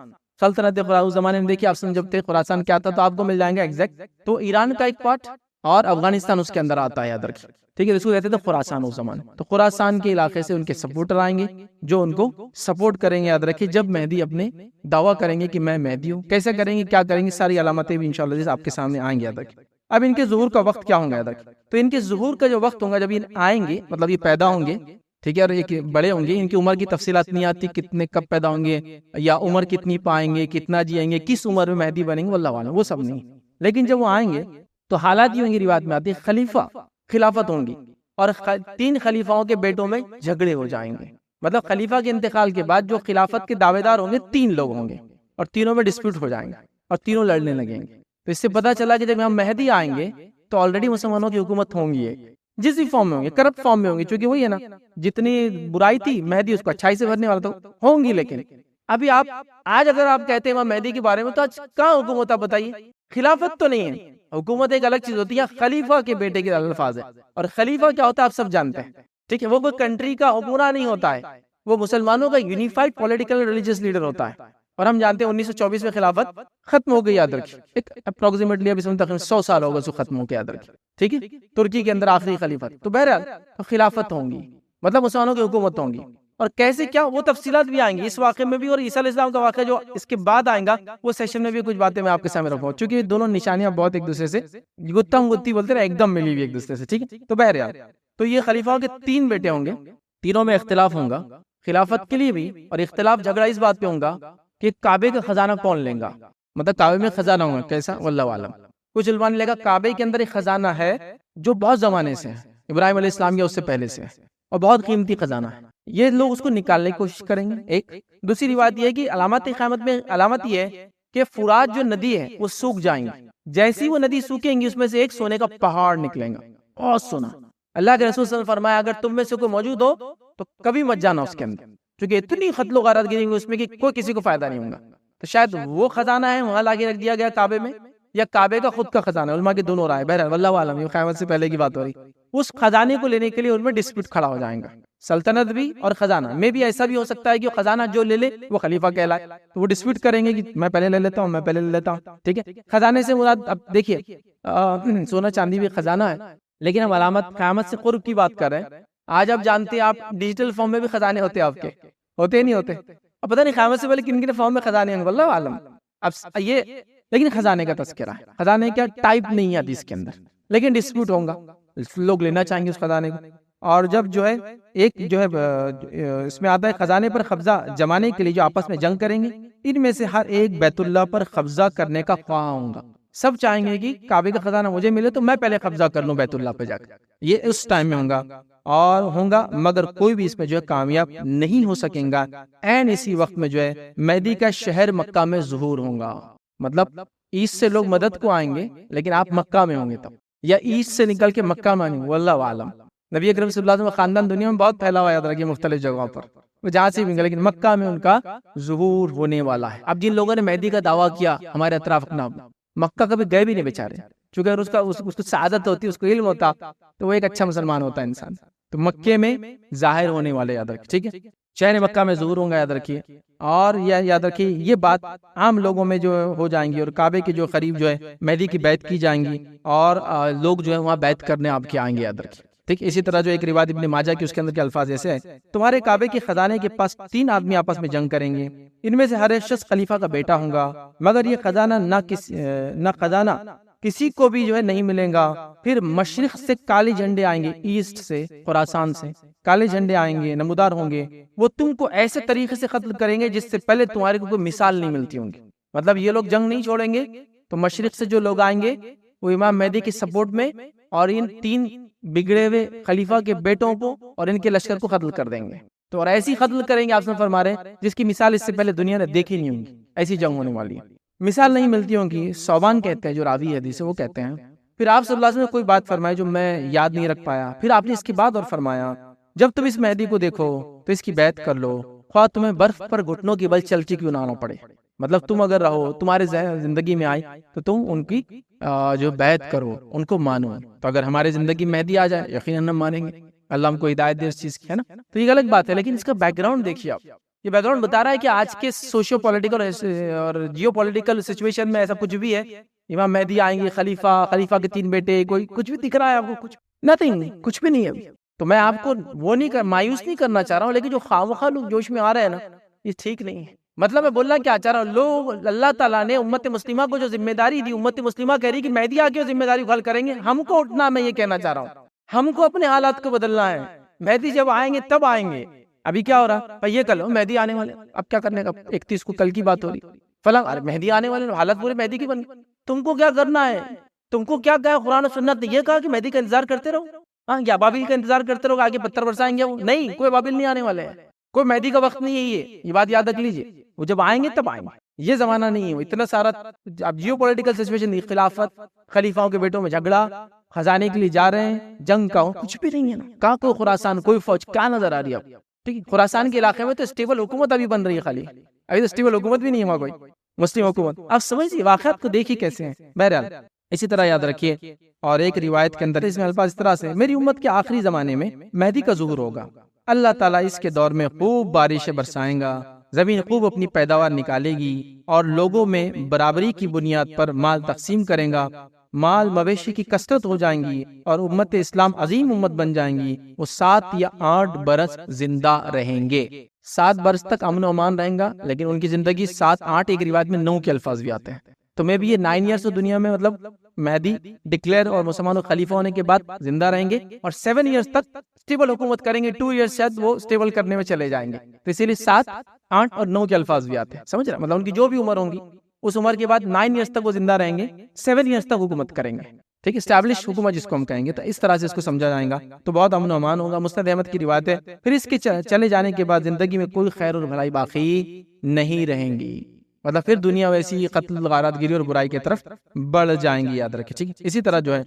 سلطنت خراسان۔ اس زمانے میں دیکھیے آپ جب تھے خراسان کیا تھا تو آپ کو مل جائیں گے ایگزیکٹ، تو ایران کا ایک پارٹ اور افغانستان اس کے اندر آتا ہے، یاد رکھیں، ٹھیک ہے، اس کو کہتے تھے خراسان اس زمانے۔ تو خراسان کے علاقے سے ان کے سپورٹر آئیں گے جو ان کو سپورٹ کریں گے، یاد رکھیں، جب مہدی اپنے دعویٰ کریں گے کہ میں مہدی ہوں، کیسے کریں گے، کیا کریں گے، ساری علامتیں بھی انشاءاللہ آپ کے سامنے آئیں گے، یاد رکھیں۔ اب ان کے ظہور کا وقت کیا ہوں گا، یاد رکھیں، تو ان کے ظہور کا جو وقت ہوگا جب یہ آئیں گے، مطلب یہ پیدا ہوں گے، ٹھیک ہے، اور یہ بڑے ہوں گے، ان کی عمر کی تفصیلات نہیں آتی، کتنے کب پیدا ہوں گے یا عمر کتنی پائیں گے، کتنا جیئیں گے، کس عمر میں مہدی بنیں گے، واللہ اعلم، وہ سب نہیں، لیکن جب وہ آئیں گے تو حالات یہ ہوں گی، روایت میں آتی ہے خلیفہ خلافت ہوں گی، اور 3 خلیفاؤں کے بیٹوں میں جھگڑے ہو جائیں گے، مطلب خلیفہ کے انتقال کے بعد جو خلافت کے دعوے دار ہوں گے 3 لوگ ہوں گے، اور تینوں میں ڈسپیوٹ ہو جائیں گے اور تینوں لڑنے لگیں گے۔ تو اس سے پتہ چلا کہ جب ہم مہدی آئیں گے تو آلریڈی مسلمانوں کی حکومت ہوں گی، جس بھی فارم میں ہوں گے، کرپٹ فارم میں ہوں گے، چونکہ وہی ہے نا، جتنی برائی تھی مہدی اس کو اچھائی سے بھرنے والا تو ہوں گی، لیکن ابھی آپ آج اگر آپ کہتے ہیں امام مہدی کے بارے میں تو آج کہاں حکومت، آپ بتائیے، خلافت تو نہیں ہے، حکومت ایک الگ چیز ہوتی ہے، خلیفہ کے بیٹے کے الفاظ ہے، اور خلیفہ کیا ہوتا ہے آپ سب جانتے ہیں، ٹھیک ہے، وہ کوئی کنٹری کا حکمراں نہیں ہوتا ہے، وہ مسلمانوں کا یونیفائڈ پولیٹیکل ریلیجیس لیڈر ہوتا ہے، اور ہم جانتے ہیں 1924 میں خلافت ختم ہو گئی، یاد رکھیں، ایک اپروکسیمیٹلی ابھی تقریباً 100 سال ہوگا اس کو ختم ہو کے، یاد رکھیں، ٹھیک ہے، ترکی کے اندر آخری خلیفت، تو بہرحال خلافت ہوں گی، مطلب مسلمانوں کی حکومت ہوں گی، اور کیسے کیا وہ تفصیلات بھی آئیں گی اس واقعے میں بھی، اور عیسیٰ علیہ السلام کا واقعہ جو اس کے بعد آئیں گا وہ سیشن میں بھی کچھ باتیں میں آپ کے سامنے رکھوں، چونکہ دونوں نشانیاں بہت ایک دوسرے سے گتم گتی بولتے ہیں، ایک دم ملی ہوئی ایک دوسرے سے، ٹھیک ہے، تو بہرحال تو یہ خلیفہ کے 3 بیٹے ہوں گے، تینوں میں اختلاف ہوگا خلافت کے لیے بھی، اور اختلاف جھگڑا اس بات پہ ہوگا کہ کعبے کا خزانہ کون لے گا، مطلب کعبے میں خزانہ ہوگا کیسا، واللہ عالم۔ کچھ علماء نے لکھا کعبے کے اندر ایک خزانہ ہے جو بہت زمانے سے ہے، ابراہیم علیہ السلام یا اس سے پہلے سے ہے، اور بہت قیمتی خزانہ ہے، یہ لوگ اس کو نکالنے کی کوشش کریں گے۔ ایک دوسری روایت یہ ہے کہ علامت قیامت میں علامت یہ ہے کہ فرات جو ندی ہے وہ سوکھ جائیں گی، جیسی وہ ندی سوکھیں گی اس میں سے ایک سونے کا پہاڑ نکلے گا، بہت سونا۔ اللہ کے رسول صلی اللہ علیہ وسلم نے فرمایا اگر تم میں سے کوئی موجود ہو تو کبھی مت جانا اس کے اندر، کیونکہ اتنی قتل و غارت گریں گے اس میں کہ کوئی کسی کو فائدہ نہیں ہوگا۔ تو شاید وہ خزانہ ہے وہاں لا کے رکھ دیا گیا کعبے میں، یا کعبے کا خود کا خزانہ ہے، علماء کے دونوں رائے، بہرحال واللہ عالم، یہ قیامت سے پہلے کی بات ہو رہی۔ اس خزانے کو لینے کے لیے ان میں ڈسپیوٹ کھڑا ہو جائیں گا، سلطنت بھی اور خزانہ میں بھی، ایسا بھی ہو سکتا ہے کہ وہ خزانہ جو لے لے وہ خلیفہ کہلائے، تو وہ ڈسپیوٹ کریں گے کہ میں پہلے لے لیتا ہوں، میں پہلے لے لیتا ہوں، ٹھیک ہے۔ خزانے سے مراد اب دیکھیے سونا چاندی بھی خزانہ ہے، لیکن ہم علامت قیامت سے قرب کی بات کر رہے ہیں۔ آج آپ جانتے ہیں آپ ڈیجیٹل فارم میں بھی خزانے ہوتے ہیں، آپ کے ہوتے نہیں ہوتے، اب پتہ نہیں قیامت سے پہلے کن کن فارم میں خزانے ہوں گے، واللہ عالم۔ اب یہ لیکن خزانے کا تذکرہ ہے، خزانے کیا ٹائپ نہیں ہے حدیث کے اندر، لیکن ڈسپیوٹ ہوگا، لوگ لینا چاہیں گے اس خزانے کو، اور جب جو ہے ایک جو ہے اس میں آتا ہے خزانے پر قبضہ جمانے کے لیے جو آپس میں جنگ کریں گے، ان میں سے ہر ایک بیت اللہ پر قبضہ کرنے کا خواہاں ہوگا، سب چاہیں گے کہ کعبے کا خزانہ مجھے ملے تو میں پہلے قبضہ کر لوں بیت اللہ پہ جا کر، یہ اس ٹائم میں ہوگا اور ہوگا، مگر کوئی بھی اس میں جو ہے کامیاب نہیں ہو سکیں گا۔ این اسی وقت میں جو ہے مہدی کا شہر مکہ میں ظہور ہوگا، مطلب ایسٹ سے لوگ مدد کو آئیں گے لیکن آپ مکہ میں ہوں گے تب، یا ایسٹ سے نکل کے مکہ میں آئیں گے، واللہ عالم۔ نبی اکرم صلی اللہ علیہ وسلم کا خاندان دنیا میں بہت پھیلا ہوا یاد رکھیے مختلف جگہوں پر، وہ جہاں سے بھی گئے، لیکن مکہ میں ان کا ظہور ہونے والا ہے۔ اب جن لوگوں نے مہدی کا دعویٰ کیا ہمارے اطراف اپنا، مکہ کبھی گئے بھی نہیں بیچارے، چونکہ اگر اس کو سعادت ہوتی، اس کو علم ہوتا تو وہ ایک اچھا مسلمان ہوتا ہے انسان، تو مکے میں ظاہر ہونے والے یاد رکھیے، ٹھیک ہے، شہر مکہ میں ظہور ہوں گا یاد رکھیے، اور یاد رکھیے یہ بات عام لوگوں میں جو ہو جائیں گی، اور کعبے کے جو قریب جو ہے مہدی کی بیعت کی جائیں گی، اور لوگ جو ہے وہاں بیعت کرنے آپ کے آئیں گے، یاد رکھیے۔ ٹھیک، اسی طرح جو ایک روایت ابن ماجہ کی، اس کے اندر کے الفاظ ایسے ہیں: تمہارے کعبے کے خزانے کے پاس 3 آدمی آپس میں جنگ کریں گے، ان میں سے ہر ایک شخص خلیفہ کا بیٹا ہوگا، مگر یہ خزانہ نہ خزانہ کسی کو بھی جو ہے نہیں ملے گا۔ پھر مشرق سے کالے جھنڈے آئیں گے، ایسٹ سے، خراسان سے کالے جھنڈے آئیں گے، نمودار ہوں گے، وہ تم کو ایسے طریقے سے قتل کریں گے جس سے پہلے تمہارے کو کوئی مثال نہیں ملتی ہوں گی۔ مطلب یہ لوگ جنگ نہیں چھوڑیں گے، تو مشرق سے جو لوگ آئیں گے وہ امام مہدی کی سپورٹ میں، اور ان 3 بگڑے ہوئے خلیفہ کے بیٹوں کو اور ان کے لشکر کو قتل کر دیں گے۔ تو اور ایسی قتل کریں گے، آپ سے فرما رہے ہیں، جس کی مثال اس سے پہلے دنیا نے دیکھی نہیں ہوں گی۔ ایسی جنگ ہونے والی ہے، مثال نہیں ملتی ہوں گی۔ صوبان کہتے ہیں، جو راوی حدیث ہے، وہ کہتے ہیں پھر آپ صلی اللہ علیہ وسلم نے کوئی بات فرمائی جو میں یاد نہیں رکھ پایا، پھر آپ نے اس کے بعد اور فرمایا، جب تم اس مہدی کو دیکھو تو اس کی بیعت کر لو، خواہ تمہیں برف پر گھٹنوں کے بل چلتی کیوں نہ آنا پڑے۔ مطلب تم اگر رہو، تمہارے زندگی میں آئے، تو تم ان کی جو بیعت کرو، ان کو مانو۔ تو اگر ہمارے زندگی میں مہدی آ جائے، یقیناً ہم مانیں گے، اللہ ہم کو ہدایت دے اس چیز کی، ہے نا۔ تو یہ الگ بات ہے، لیکن اس کا بیک گراؤنڈ دیکھیے آپ۔ یہ بیک گراؤنڈ بتا رہا ہے کہ آج کے سوشیو پولیٹیکل اور جیو پولیٹیکل سچویشن میں ایسا کچھ بھی ہے، امام مہدی آئیں گے، خلیفہ کے 3 بیٹے، کوئی کچھ بھی دکھ رہا ہے آپ کو؟ کچھ نتھنگ، کچھ بھی نہیں ہے ابھی۔ تو میں آپ کو وہ نہیں مایوس نہیں کرنا چاہ رہا ہوں، لیکن جو خواہ لوگ جوش میں آ رہے ہیں نا، یہ ٹھیک نہیں ہے۔ مطلب میں بولنا کیا چاہ رہا ہوں، لوگ، اللہ تعالیٰ نے امت مسلمہ کو جو ذمہ داری دی، امت مسلمہ کہہ رہی کہ مہدی آ کے ذمہ داری حل کریں گے، ہم کو اٹھنا، میں یہ کہنا چاہ رہا ہوں، ہم کو اپنے حالات کو بدلنا ہے۔ مہدی جب آئیں گے تب آئیں گے، ابھی کیا ہو رہا ہے؟ یہ کر لو، مہدی آنے والے، اب کیا کرنے کا؟ 31 کو کل کی بات ہو رہی، فلاں مہدی آنے والے، حالت پورے مہدی کی بن گئی۔ تم کو کیا کرنا ہے؟ تم کو کیا کہا قرآن و سنت نے؟ یہ کہا کہ مہدی کا انتظار کرتے رہو، ہاں، یا ابابیل کا انتظار کرتے رہو، آگے پتھر برسائیں گے وہ؟ نہیں، کوئی ابابیل نہیں آنے والے ہیں، کوئی مہدی کا وقت نہیں ہے، یہ بات یاد رکھ لیجئے۔ وہ جب آئیں گے تب آئیں گے، یہ زمانہ نہیں ہے۔ اتنا سارا اب جیو پولیٹیکل سچویشن، خلافت، خلیفاؤں کے بیٹوں میں جھگڑا، خزانے کے لیے جا رہے ہیں، جنگ کا کچھ بھی نہیں ہے نا۔ کہاں کوئی خراسان، کوئی فوج کیا نظر آ رہی ہے اب؟ ٹھیک ہے، خراسان کے علاقے میں تو اسٹیبل حکومت ابھی بن رہی ہے، خالی ابھی تو اسٹیبل حکومت بھی نہیں ہے وہاں، کوئی مسلم حکومت۔ آپ سمجھیے واقعات کو دیکھیے کیسے ہیں۔ بہرحال اسی طرح یاد رکھیے، اور ایک روایت کے اندر اس میں الفاظ اس طرح سے: میری امت کے آخری زمانے میں مہدی کا ظہور ہوگا، اللہ تعالیٰ اس کے دور میں خوب بارشیں برسائیں گا، زمین خوب اپنی پیداوار نکالے گی، اور لوگوں میں برابری کی بنیاد پر مال تقسیم کریں گا، مال مویشی کی کثرت ہو جائیں گی، اور امت اسلام عظیم امت بن جائیں گی۔ وہ 7 یا 8 برس زندہ رہیں گے، 7 برس تک امن و امان رہیں گا، لیکن ان کی زندگی 7 8، ایک روایت میں 9 کے الفاظ بھی آتے ہیں۔ تو میں بھی یہ 9 ایئرس تو دنیا میں، مطلب مہدی ڈکلیئر اور مسلمانوں خلیفہ ہونے کے بعد زندہ رہیں گے، اور 7 ایئرس تک اسٹیبل حکومت کریں گے، 2 ایئرس شاید وہ اسٹیبل کرنے میں چلے جائیں گے۔ تو اسی لیے 7 8 اور 9 کے الفاظ بھی آتے ہیں، سمجھ رہے ہیں؟ مطلب ان کی جو بھی عمر ہوں گی، اس عمر کے بعد 9 ایئرس تک وہ زندہ رہیں گے، 7 ایئرس تک حکومت کریں گے، ٹھیک ہے، اسٹیبلش حکومت جس کو ہم کہیں گے۔ تو اس طرح سے اس کو سمجھا جائے گا، تو بہت امن و امان ہوگا۔ مسند احمد کی روایت ہے، پھر اس کے چلے جانے کے بعد زندگی میں کوئی خیر اور بھلائی باقی نہیں رہیں گی، مطلب پھر دنیا ویسی قتل، غارت گیری اور برائی کی طرف بڑھ جائیں گی، یاد رکھیے، ٹھیک ہے۔ اسی طرح جو ہے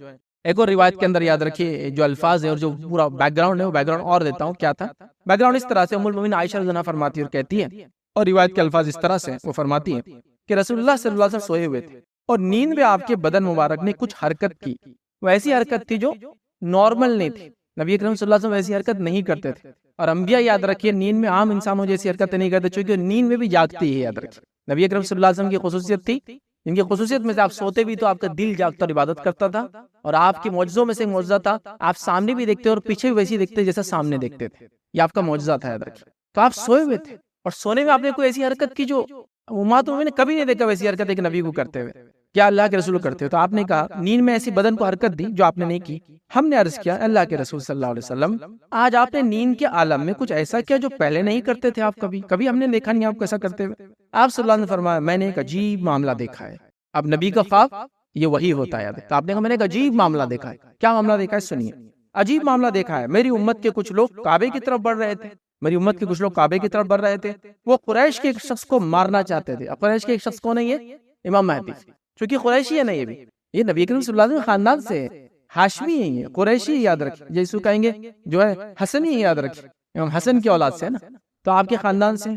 ایک اور روایت کے اندر یاد رکھیے جو الفاظ ہے اور جو پورا بیک گراؤنڈ ہے، وہ بیک گراؤنڈ اور دیتا ہوں کیا تھا۔ بیک گراؤنڈ اس طرح سے ام المومنین عائشہ رضی اللہ عنہا فرماتی ہے اور کہتی ہے، اور روایت کے الفاظ اس طرح سے، وہ فرماتی ہیں کہ رسول اللہ صلی اللہ علیہ وسلم سوئے ہوئے تھے، اور نیند میں آپ کے بدن مبارک نے کچھ حرکت کی، وہ ایسی حرکت تھی جو نارمل نہیں تھی، نبی اکرم صلی اللہ علیہ وسلم ایسی حرکت نہیں کرتے تھے۔ اور انبیاء یاد رکھیے نیند میں عام انسانوں جیسی حرکتیں نہیں کرتے، چونکہ نیند میں بھی جاگتی ہے، یاد رکھیے۔ نبی اکرم صلی اللہ علیہ وسلم کی خصوصیت تھی، ان کی خصوصیت میں سے آپ سوتے بھی تو آپ کا دل جاگتا اور عبادت کرتا تھا، اور آپ کے معجزوں میں سے ایک معجزہ تھا، آپ سامنے بھی دیکھتے اور پیچھے بھی ویسی دیکھتے جیسا سامنے دیکھتے تھے، یہ آپ کا معجزہ تھا، یاد رکھیے۔ تو آپ سوئے ہوئے تھے، اور سونے میں آپ نے کوئی ایسی حرکت کی جو امت میں نے کبھی نہیں دیکھا، ویسی حرکت ایک نبی کو کرتے ہوئے، کیا اللہ کے رسول کرتے ہوئے۔ تو آپ نے کہا نیند میں ایسی بدن کو حرکت دی جو آپ نے نہیں کی۔ ہم نے عرض کیا اللہ کے رسول صلی اللہ علیہ وسلم، آج آپ نے نیند کے عالم میں کچھ ایسا کیا جو پہلے نہیں کرتے تھے، آپ کبھی ہم نے دیکھا نہیں آپ کو ایسا کرتے ہوئے۔ آپ صلی اللہ علیہ وسلم نے فرمایا میں نے ایک عجیب معاملہ دیکھا ہے۔ اب نبی کا خواب یہ وہی ہوتا ہے، تو آپ نے کہا میں نے ایک عجیب معاملہ دیکھا ہے۔ کیا معاملہ دیکھا ہے؟ سنیے، عجیب معاملہ دیکھا ہے، میری امت کے کچھ لوگ کعبے کی طرف بڑھ رہے تھے، میری امت کے کچھ لوگ کعبے کی طرف بڑھ رہے تھے، وہ قریش کے ایک شخص کو مارنا چاہتے تھے۔ اب قریش کے ایک شخص کون ہے؟ یہ امام مہدی، چونکہ قریشی ہے نا، یہ نبی کریم صلی اللہ علیہ وسلم خاندان سے ہاشمی ہیں، یہ قریشی یاد رکھیں، جیسے کہیں گے جو ہے حسنی یاد رکھیں، امام حسن کی اولاد سے ہے نا، تو آپ کے خاندان سے۔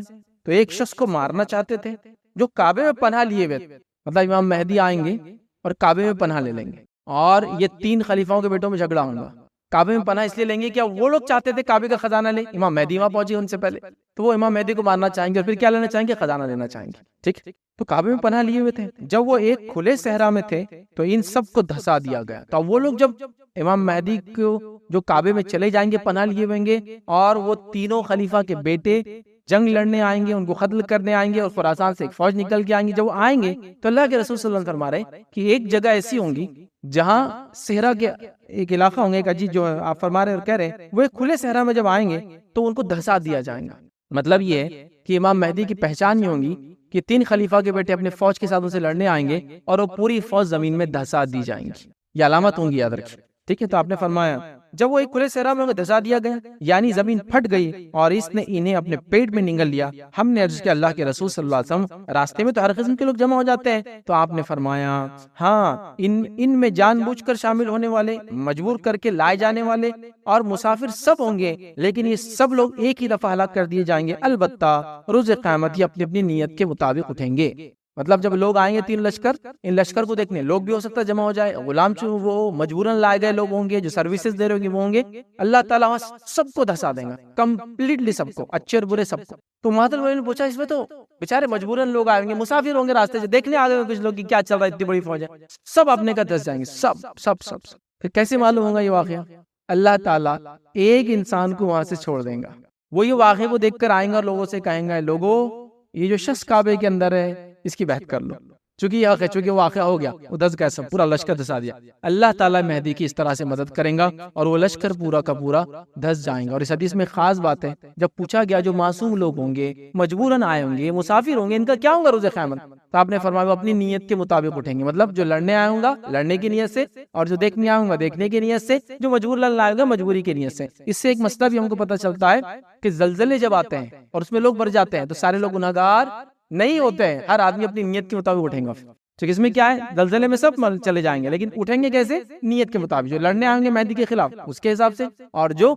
تو ایک شخص کو مارنا چاہتے تھے جو کعبے میں پناہ لیے ہوئے تھے، مطلب امام مہدی آئیں گے اور کعبے میں پناہ لے لیں گے، اور یہ 3 خلیفاؤں کے بیٹوں میں جھگڑا ہوگا، کعبے میں پناہ اس لیے لیں گے کہ وہ لوگ چاہتے تھے کعبے کا خزانہ لے، امام مہدی وہاں پہنچے ان سے پہلے، تو وہ امام مہدی کو مارنا چاہیں گے اور پھر کیا لینا چاہیں گے؟ خزانہ لینا چاہیں گے، ٹھیک؟ تو کعبے میں پناہ لیے ہوئے تھے، جب وہ ایک کھلے صحرا میں تھے تو ان سب کو دھسا دیا گیا۔ تو وہ لوگ جب امام مہدی کو جو کعبے میں چلے جائیں گے، پناہ لیے ہوئیں گے، اور وہ تینوں خلیفہ کے بیٹے جنگ لڑنے آئیں گے، ان کو قتل کرنے آئیں گے، اور خراسان سے ایک فوج نکل کے آئیں گے، جب وہ آئیں گے تو اللہ کے رسول صلی اللہ علیہ وسلم فرما رہے کہ ایک جگہ ایسی ہوں گی جہاں صحرا کے ایک علاقہ ہوں گے، ایک عجیب، جو آپ فرما رہے اور کہہ رہے وہ ایک کھلے صحرا میں جب آئیں گے تو ان کو دھسا دیا جائے گا۔ مطلب یہ ہے کہ امام مہدی کی پہچان یہ ہوگی کہ تین خلیفہ کے بیٹے اپنے فوج کے ساتھ ان سے لڑنے آئیں گے اور وہ پوری فوج زمین میں دھسا دی جائیں گی، یہ علامت ہوں گی، یاد رکھیں، ٹھیک ہے؟ تو آپ نے فرمایا جب وہ ایک کھلے صحرا میں دھسا دیا گیا، یعنی زمین پھٹ گئی اور اس نے انہیں اپنے پیٹ میں نگل لیا۔ ہم نے عرض کیا اللہ کے رسول صلی اللہ علیہ وسلم، راستے میں تو ہر قسم کے لوگ جمع ہو جاتے ہیں، تو آپ نے فرمایا ہاں، ان میں جان بوجھ کر شامل ہونے والے، مجبور کر کے لائے جانے والے اور مسافر سب ہوں گے، لیکن یہ سب لوگ ایک ہی دفعہ ہلاک کر دیے جائیں گے، البتہ روز قیامت یہ اپنی اپنی نیت کے مطابق اٹھیں گے۔ مطلب جب لوگ آئیں گے تین لشکر، ان لشکر کو دیکھنے لوگ بھی ہو سکتا ہے جمع ہو جائے، غلام وہ مجبوراً لائے گئے لوگ ہوں گے، جو سروسز دے رہے ہوں گے وہ ہوں گے، اللہ تعالیٰ سب کو دھسا دیں گا، کمپلیٹلی سب کو، اچھے اور برے سب کو۔ تو مہاتر نے پوچھا اس میں تو بیچارے مجبوراً لوگ آئیں گے، مسافر ہوں گے راستے سے، دیکھنے آ گئے کچھ لوگ کہ کیا چل رہا ہے، اتنی بڑی فوج ہے، سب اپنے کا دھس جائیں گے، سب سب سب۔ پھر کیسے معلوم ہوگا یہ واقعہ؟ اللہ تعالیٰ ایک انسان کو وہاں سے چھوڑ دیں گا، وہ یہ واقعے کو دیکھ کر آئیں گا اور لوگوں سے کہیں گے لوگوں یہ جو شخص کعبے کے اندر ہے اس کی بیعت کر لو، چونکہ یہ حق ہے، چونکہ واقعہ ہو گیا، وہ دس گئے، سب پورا لشکر دھسا دیا۔ اللہ تعالیٰ مہدی کی اس طرح سے مدد کریں گا اور وہ لشکر پورا کا پورا دھس جائیں گا۔ اور اس حدیث میں خاص بات ہے، جب پوچھا گیا جو معصوم لوگ ہوں گے، مجبوراً آئے ہوں گے، مسافر ہوں گے، ان کا کیا ہوگا روز قیامت؟ تو آپ نے فرمایا وہ اپنی نیت کے مطابق اٹھیں گے، مطلب جو لڑنے آئے ہوں گا لڑنے کی نیت سے، اور جو دیکھنے آئے ہوں گا دیکھنے کی نیت سے، جو مجبور لڑنے آئے گا مجبوری کی نیت سے۔ اس سے ایک مسئلہ بھی ہم کو پتہ چلتا ہے کہ زلزلے جب آتے ہیں اور اس میں لوگ مر جاتے ہیں تو سارے لوگ گناہگار نہیں ہوتے ہیں، ہر آدمی اپنی نیت کے مطابق اٹھیں گا۔ تو اس میں کیا ہے، زلزلے میں سب چلے جائیں گے، لیکن اٹھیں گے کیسے؟ نیت کے مطابق، جو لڑنے آئیں گے مہدی کے خلاف اس کے حساب سے، اور جو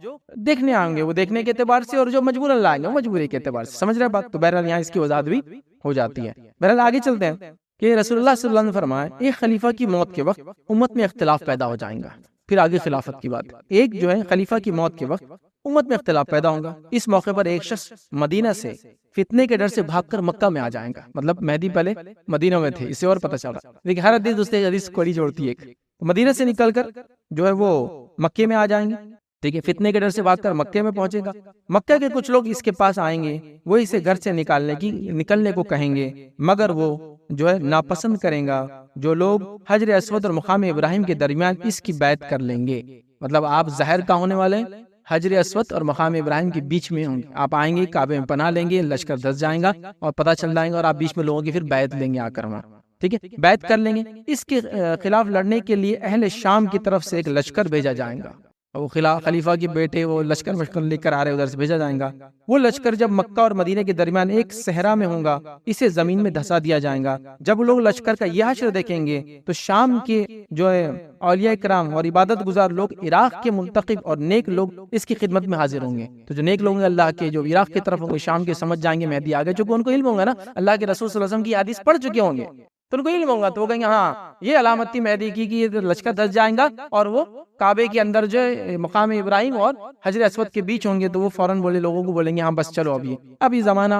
دیکھنے آئیں گے وہ دیکھنے کے اعتبار سے، اور جو مجبوراً لائیں گے وہ مجبوری کے اعتبار سے۔ سمجھ رہے بات؟ تو بہرحال یہاں اس کی وضاحت بھی ہو جاتی ہے۔ بہرحال آگے چلتے ہیں کہ رسول اللہ صلی اللہ علیہ وسلم نے فرمایا ایک خلیفہ کی موت کے وقت امت میں اختلاف پیدا ہو جائیں گا۔ پھر آگے خلافت کی بات، ایک جو ہے خلیفہ کی موت کے وقت امت میں اختلاف پیدا ہوگا۔ اس موقع پر ایک شخص مدینہ سے فتنے کے ڈر سے بھاگ کر مکہ میں آ جائیں گا، مطلب مہدی پہلے مدینہ میں تھے، اسے اور پتہ چل رہا، لیکن ہر حدیث دوسرے حدیث کوڑی جوڑتی ہے۔ مدینہ سے نکل کر جو ہے وہ مکے میں آ جائیں گے، ٹھیک ہے، فتنے کے ڈر سے بھاگ کر مکے میں پہنچے گا۔ مکہ کے کچھ لوگ اس کے پاس آئیں گے، وہ اسے گھر سے نکلنے کو کہیں گے، مگر وہ جو ہے ناپسند کریں گا۔ جو لوگ حجر اسود اور مقام ابراہیم کے درمیان اس کی بیعت کر لیں گے، مطلب آپ ظاہر کا ہونے والے حجر اسود اور مقام ابراہیم کے بیچ میں ہوں گے، آپ آئیں گے کعبے میں پناہ لیں گے، لشکر دھس جائیں گا اور پتہ چل جائیں گا، اور آپ بیچ میں لوگوں کی پھر بیعت لیں گے آ کر وہاں، ٹھیک ہے، بیعت کر لیں گے۔ اس کے خلاف لڑنے کے لیے اہل شام کی طرف سے ایک لشکر بھیجا جائے گا، وہ خلیفہ کے بیٹے وہ لشکر لے کر آ رہے، ادھر سے بھیجا جائے گا۔ وہ لشکر جب مکہ اور مدینے کے درمیان ایک صحرا میں ہوں گا، اسے زمین میں دھسا دیا جائے گا۔ جب لوگ لشکر کا یہ حشر دیکھیں گے تو شام کے جو ہے اولیاء کرام اور عبادت گزار لوگ، عراق کے منتخب اور نیک لوگ اس کی خدمت میں حاضر ہوں گے۔ تو جو نیک لوگ ہیں اللہ کے، جو عراق کی طرف ہوں گے، شام کے، سمجھ جائیں گے مہدی آ گئے، چونکہ ان کو علم ہوگا نا، اللہ کے رسول صلی اللہ علیہ وسلم کی حدیث پڑھ چکے ہوں گے، تو ان کو علم ہوگا، تو وہ کہیں گے ہاں یہ علامت تھی مہدی کی کہ یہ لشکر دھس جائیں گا، اور وہ کعبے کے اندر جو مقام ابراہیم اور حجر اسود کے بیچ ہوں گے، تو وہ فوراً لوگوں کو بولیں گے ہاں بس چلو اب یہ زمانہ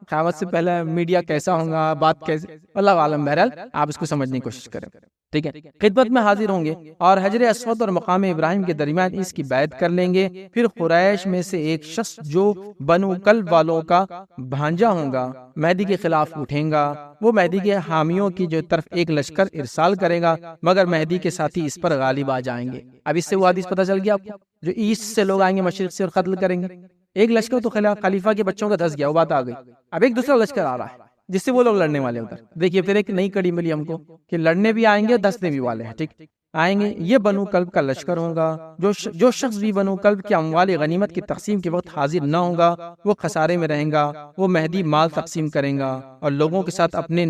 قیامت سے پہلے میڈیا کیسا ہوگا، بات کیسے، اللہ عالم، بہرحال آپ اس کو سمجھنے کی کوشش کریں، ٹھیک ہے۔ خدمت میں حاضر ہوں گے اور حجر اسود اور مقام ابراہیم کے درمیان اس کی بیعت کر لیں گے۔ پھر قریش میں سے ایک شخص جو بنو کلب والوں کا بھانجا ہوگا مہدی کے خلاف اٹھیں گا، وہ مہدی کے حامیوں کی جو طرف ایک لشکر ارسال کرے گا، مگر مہدی کے ساتھی اس پر غالب آ جائیں گے۔ اب اس سے وہ حدیث پتہ چل گیا آپ کو، جو ایسٹ سے لوگ آئیں گے مشرق سے اور قتل کریں گے۔ ایک لشکر تو خلیفہ کے بچوں کا دھس گیا، وہ بات آ گئی، اب ایک دوسرا لشکر آ رہا ہے جس سے وہ لوگ لڑنے والے ادھر۔ دیکھیے پھر ایک نئی کڑی ملی ہم کو کہ لڑنے بھی آئیں گے، دھسنے بھی والے ہیں، ٹھیک آئیں گے۔ یہ بنو کلب کا لشکر ہوگا، جو شخص بھی بنو کلب کے اموال غنیمت کی تقسیم کے وقت حاضر نہ ہوگا وہ خسارے میں رہیں گا۔ وہ مہدی مال تقسیم کریں گا اور لوگوں کے ساتھ اپنے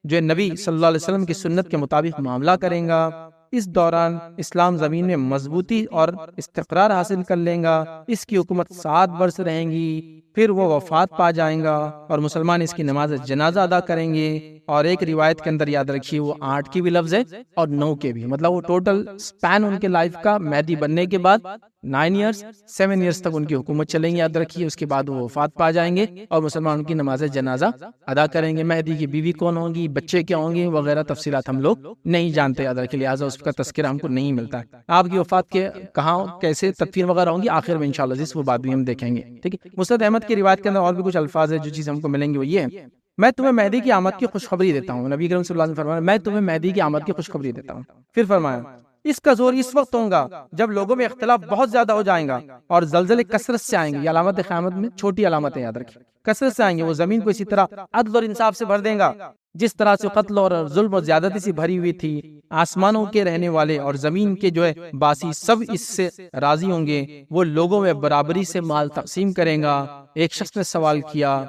جو نبی صلی اللہ علیہ وسلم کی سنت کے مطابق معاملہ کریں گا۔
اس دوران اسلام زمین میں مضبوطی اور استقرار حاصل کر لے گا، اس کی حکومت 7 برس رہیں گی، پھر وہ وفات پا جائیں گا اور مسلمان اس کی نماز جنازہ ادا کریں گے۔ اور ایک روایت کے اندر یاد رکھیے وہ 8 کی بھی لفظ ہے اور 9 کے بھی، مطلب وہ ٹوٹل سپین ان کے لائف کا مہدی بننے کے بعد 9 ایئرس 7 ایئرس تک ان کی حکومت چلیں گی، یاد رکھیے۔ اس کے بعد وہ وفات پا جائیں گے اور مسلمان ان کی نماز جنازہ ادا کریں گے۔ مہدی کی بیوی کون ہوگی، بچے کیا ہوں گے وغیرہ تفصیلات ہم لوگ نہیں جانتے، یاد رکھیے، لہٰذا اس کا تذکرہ ہم کو نہیں ملتا ہے۔ آپ کی وفات کے کہاں کیسے تدفین وغیرہ ہوں گی آخر میں انشاءاللہ وہ بات بھی ہم دیکھیں گے، ٹھیک ہے۔ مسند احمد کی روایت کے اندر اور بھی کچھ الفاظ ہے جو چیز ہم کو ملیں گے، وہ یہ ہے، میں تمہیں مہدی کی آمد کی خوشخبری دیتا ہوں۔ نبی کریم صلی اللہ علیہ وسلم فرمایا میں تمہیں مہدی کی آمد کی خوشخبری دیتا ہوں۔ پھر فرمایا اس کا زور اس وقت ہوگا جب لوگوں میں اختلاف بہت زیادہ ہو جائیں گا اور زلزلے کثرت سے آئیں گے۔ یہ علامت قیامت میں چھوٹی علامت ہے، یاد رکھیں، کثرت سے آئیں گے۔ وہ زمین کو اسی طرح عدل اور انصاف سے بھر دیں گا جس طرح سے قتل اور ظلم اور زیادتی سے بھری ہوئی تھی۔ آسمانوں کے رہنے والے اور زمین کے جو ہے باسی سب اس سے راضی ہوں گے۔ وہ لوگوں میں برابری سے مال تقسیم کرے گا۔ ایک شخص نے سوال کیا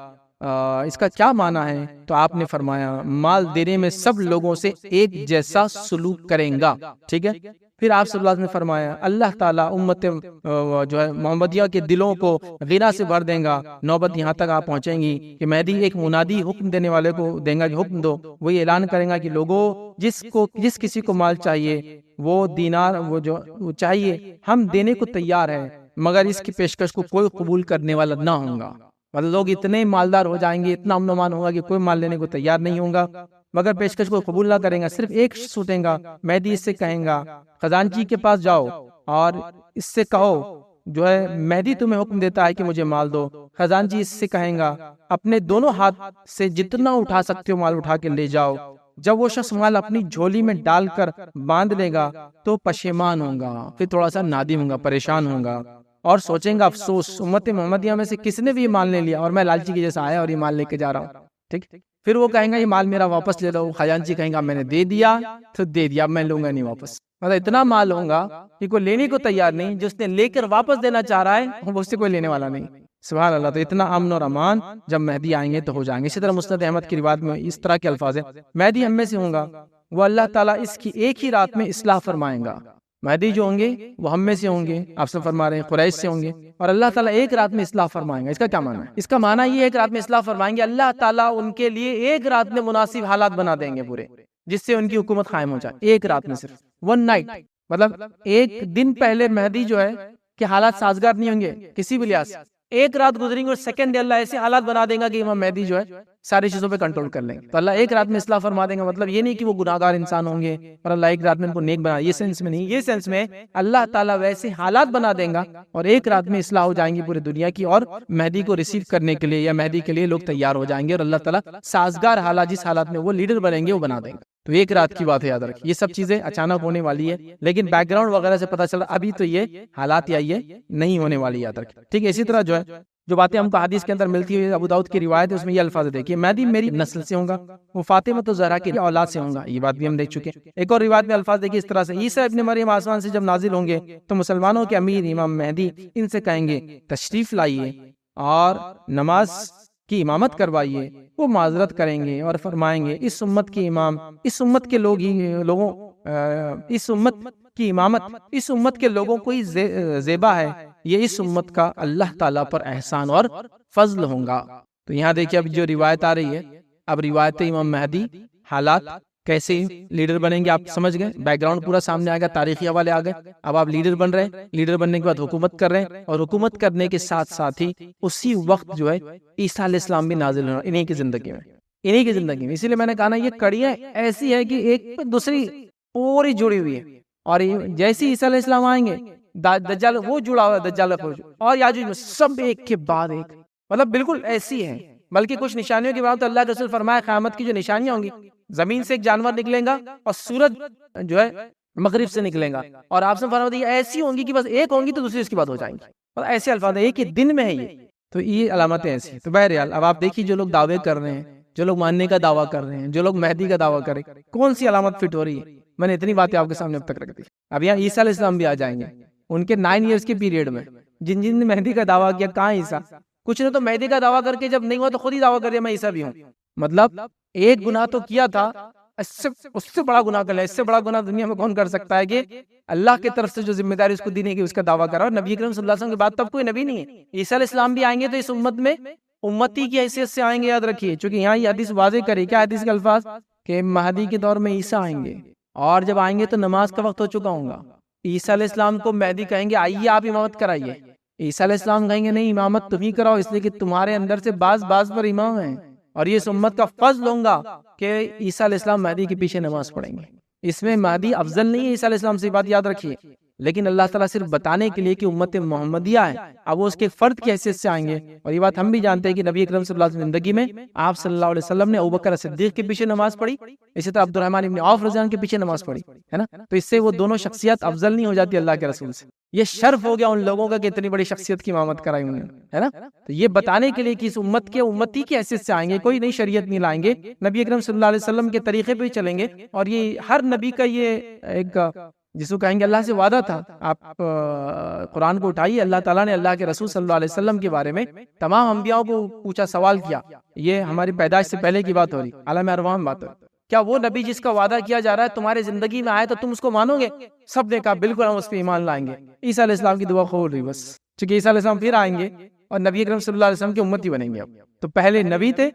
اس کا کیا معنی ہے؟ تو آپ نے فرمایا مال دینے میں سب لوگوں سے ایک جیسا سلوک کریں گا، ٹھیک ہے۔ پھر آپ صلی اللہ علیہ وسلم نے فرمایا اللہ تعالیٰ امت جو ہے محمدیہ کے دلوں کو غنا سے بھر دیں گا۔ نوبت یہاں تک آپ پہنچیں گی کہ مہدی ایک منادی حکم دینے والے کو دیں گا کہ حکم دو، وہ یہ اعلان کریں گا کہ لوگوں جس کسی کو مال چاہیے وہ دینار وہ چاہیے، ہم دینے کو تیار ہیں، مگر اس کی پیشکش کو کوئی قبول کرنے والا نہ ہوگا۔ مطلب لوگ اتنے مالدار ہو جائیں گے، اتنا امن و امان ہوگا کہ کوئی مال لینے کو تیار نہیں ہوگا، مگر پیشکش کو قبول نہ کریں گا۔ صرف ایک شخص اٹھیں گا، مہدی اس سے کہیں گا خزانچی کے پاس جاؤ اور اس سے کہو جو ہے مہدی تمہیں حکم دیتا ہے کہ مجھے مال دو۔ خزانچی اس سے کہیں گا اپنے دونوں ہاتھ سے جتنا اٹھا سکتے ہو مال اٹھا کے لے جاؤ۔ جب وہ شخص مال اپنی جھولی میں ڈال کر باندھ لے گا تو پشیمان ہوگا، پھر تھوڑا سا نادم ہوگا، پریشان ہوگا اور سوچیں گا افسوس امت محمدیہ میں سے کس نے بھی یہ مال لے لیا اور میں لالچی کے جیسا آیا اور یہ مال لے کے جا رہا ہوں، ٹھیک۔ پھر وہ کہیں گا یہ مال میرا واپس لے لو۔ خزانچی کہیں گا میں نے دے دیا تو دے دیا، میں لوں گا نہیں واپس۔ مطلب اتنا مال ہوگا کہ کوئی لینے کو تیار نہیں، جس نے لے کر واپس دینا چاہ رہا ہے وہ اس سے کوئی لینے والا نہیں۔ سبحان اللہ۔ تو اتنا امن اور امان جب مہدی آئیں گے تو ہو جائیں گے۔ اسی طرح مسند احمد کی روایت میں اس طرح کے الفاظ ہیں مہدی ہم میں سے ہوں گا، وہ اللہ تعالیٰ اس کی ایک ہی رات میں اصلاح فرمائیں گا۔ مہدی جو ہوں گے وہ ہم میں سے ہوں گے، آپ سے فرما رہے ہیں قریش سے ہوں گے، اور اللہ تعالیٰ ایک رات میں اصلاح فرمائیں گا۔ اس کا کیا معنی ہے؟ اس کا معنی یہ ایک رات میں اصلاح فرمائیں گے، اللہ تعالیٰ ان کے لیے ایک رات میں مناسب حالات بنا دیں گے پورے، جس سے ان کی حکومت قائم ہو جائے ایک رات میں، صرف 1 نائٹ۔ مطلب ایک دن پہلے مہدی جو ہے کہ حالات سازگار نہیں ہوں گے کسی بھی لحاظ سے، ایک رات گزریں گے اور سیکنڈ اللہ ایسے حالات بنا دیں گا کہ امام مہدی جو ہے ساری چیزوں پہ کنٹرول کر لیں گے۔ تو اللہ ایک رات میں اصلاح فرما دیں گا، مطلب یہ نہیں کہ وہ گناہگار انسان ہوں گے اور اللہ ایک رات میں ان کو نیک بنا، یہ سینس میں نہیں، یہ سینس میں اللہ تعالیٰ ویسے حالات بنا دیں گا اور ایک رات میں اصلاح ہو جائیں گی پوری دنیا کی، اور مہدی کو ریسیو کرنے کے لیے یا مہدی کے لیے لوگ تیار ہو جائیں گے، اور اللہ تعالیٰ سازگار حالات جس حالات میں وہ لیڈر بنیں گے وہ بنا دیں گے۔ تو ایک رات کی بات ہے، یاد رکھیں یہ سب چیزیں اچانک ہونے والی ہے، لیکن بیک گراؤنڈ وغیرہ سے پتہ چلا ابھی تو یہ حالات یا یہ نہیں ہونے والی، یاد رکھیں، ٹھیک ہے۔ اسی طرح جو باتیں ہم کو حدیث کے اندر ملتی ہے، ابو داؤد کی روایت ہے، اس میں یہ الفاظ دیکھیے مہدی میری نسل سے ہوگا، وہ فاطمہ تو زہرا کی اولاد سے ہوگا، یہ بات بھی ہم دیکھ چکے ہیں۔ ایک اور روایت میں الفاظ دیکھیے اس طرح سے عیسیٰ ابن مریم آسمان سے جب نازل ہوں گے تو مسلمانوں کے امیر امام مہدی ان سے کہیں گے تشریف لائیے اور نماز کی امامت کروائیے۔ وہ معذرت کریں گے اور فرمائیں گے اس امت کی امامت اس امت کے لوگوں کو ہی زیبا ہے، یہ اس امت کا اللہ تعالیٰ پر احسان اور فضل ہوگا۔ تو یہاں دیکھیے اب جو روایت آ رہی ہے، اب روایت امام مہدی، حالات کیسے لیڈر بنیں گے آپ سمجھ گئے، بیک گراؤنڈ پورا سامنے آ گیا، تاریخی حوالے آ گئے۔ اب آپ لیڈر بن رہے ہیں، لیڈر بننے کے بعد حکومت کر رہے ہیں، اور حکومت کرنے کے ساتھ ساتھ ہی اسی وقت جو ہے عیسیٰ علیہ السلام بھی نازل ہونا انہی کی زندگی میں۔ اسی لیے میں نے کہا نا یہ کڑیاں ایسی ہے کہ ایک دوسری پوری جڑی ہوئی ہے، اور جیسے عیسیٰ علیہ السلام آئیں گے دجال وہ جڑا ہوا ہے، دجال اور یاجوج میں سب ایک کے بعد ایک، مطلب بالکل ایسی ہے۔ بلکہ کچھ نشانیوں کے بعد تو اللہ کے رسول فرمایا قیامت کی جو نشانیاں ہوں گی، زمین سے ایک جانور نکلے گا اور سورج جو ہے مغرب سے نکلے گا، اور آپ سے فرمایا ایسی ہوں گی کہ بس ایک ہوں گی تو دوسری اس کے بعد ہو جائیں گی، مطلب ایسے الفاظ ہیں، ایک ہی دن میں ہے یہ۔ تو یہ علامتیں ایسی ہیں۔ تو بہرحال اب آپ دیکھیے جو لوگ دعوے کر رہے ہیں، جو لوگ ماننے کا دعویٰ کر رہے ہیں، جو لوگ مہدی کا دعویٰ کریں، کون سی علامت فٹ ہو رہی ہے؟ میں نے اتنی باتیں آپ کے سامنے اب تک رکھ دی۔ اب یہاں عیسیٰ علیہ السلام بھی آ جائیں گے ان کے 9 ایئرس کے پیریڈ میں، جن نے مہدی کا دعویٰ کیا، کہاں عیسیٰ؟ کچھ نے تو مہدی کا دعویٰ کر کے جب نہیں ہوا تو خود ہی دعویٰ کر دیا میں عیسیٰ بھی ہوں۔ مطلب ایک گناہ تو کیا تھا
اس سے بڑا گناہ کر لے، اس سے بڑا گناہ دنیا میں کون کر سکتا ہے کہ اللہ کی طرف سے جو ذمہ داری اس کو دینے کی اس کا دعویٰ کرا. اور نبی کریم صلی اللہ علیہ وسلم کے بعد تب کوئی نبی نہیں ہے. عیسیٰ علیہ السلام بھی آئیں گے تو اس امت میں امتی کی حیثیت سے آئیں گے، یاد رکھیے. چونکہ یہاں یہ حدیث واضح کرے، کیا حدیث کے الفاظ، کہ مہدی کے دور میں عیسیٰ آئیں گے، اور جب آئیں گے تو نماز کا وقت ہو چکا ہوگا. عیسیٰ علیہ السلام کو مہدی کہیں گے آئیے آپ امامت کرائیے. عیسیٰ علیہ السلام کہیں گے نہیں، امامت تم ہی کراؤ، اس لیے کہ تمہارے اندر سے بعض پر امام ہیں، اور یہ اس امت کا فضل ہوگا کہ عیسیٰ علیہ السلام مہدی کے پیچھے نماز پڑھیں گے. اس میں مہدی افضل نہیں ہے عیسیٰ علیہ السلام سے، بات یاد رکھیے. لیکن اللہ تعالیٰ صرف بتانے کے لیے کہ امت محمدیہ ہے، اب وہ اس کے فرد کی حیثیت سے آئیں گے. اور یہ بات ہم بھی جانتے ہیں کہ نبی اکرم صلی اللہ علیہ وسلم زندگی میں آپ صلی اللہ علیہ وسلم نے ابوبکر صدیق کے پیچھے نماز پڑھی، اسی طرح عبد الرحمن ابن عوف رضی اللہ عنہ کے پیچھے نماز پڑھی، ہے نا. تو اس سے وہ دونوں شخصیت افضل نہیں ہو جاتی اللہ کے رسول سے. یہ شرف ہو گیا ان لوگوں کا کہ اتنی بڑی شخصیت کی امامت کرائی انہوں نے، ہے نا. تو یہ بتانے کے لیے کہ اس امت کے امتی کی حیثیت سے آئیں گے، کوئی نئی شریعت نہیں لائیں گے، نبی اکرم صلی اللہ علیہ وسلم کے طریقے پہ ہی چلیں گے. اور یہ ہر نبی کا یہ ایک جس کو کہیں گے اللہ سے وعدہ تھا. آپ قرآن کو اٹھائیے، اللہ تعالیٰ نے اللہ کے رسول صلی اللہ علیہ وسلم کے بارے میں تمام انبیاء کو پوچھا، سوال کیا. یہ ہماری پیدائش سے پہلے کی بات ہو رہی، عالم ارواح میں بات ہو رہی. کیا وہ نبی جس کا وعدہ کیا جا رہا ہے تمہارے زندگی میں آئے تو تم اس کو مانو گے؟ سب نے کہا بالکل ہم اس پہ ایمان لائیں گے. عیسیٰ علیہ السلام کی دعا قبول ہوئی بس، چونکہ عیسیٰ علیہ السلام پھر آئیں گے اور نبی اکرم صلی اللہ علیہ وسلم کے امتی بنیں گے. اب تو پہلے نبی تھے،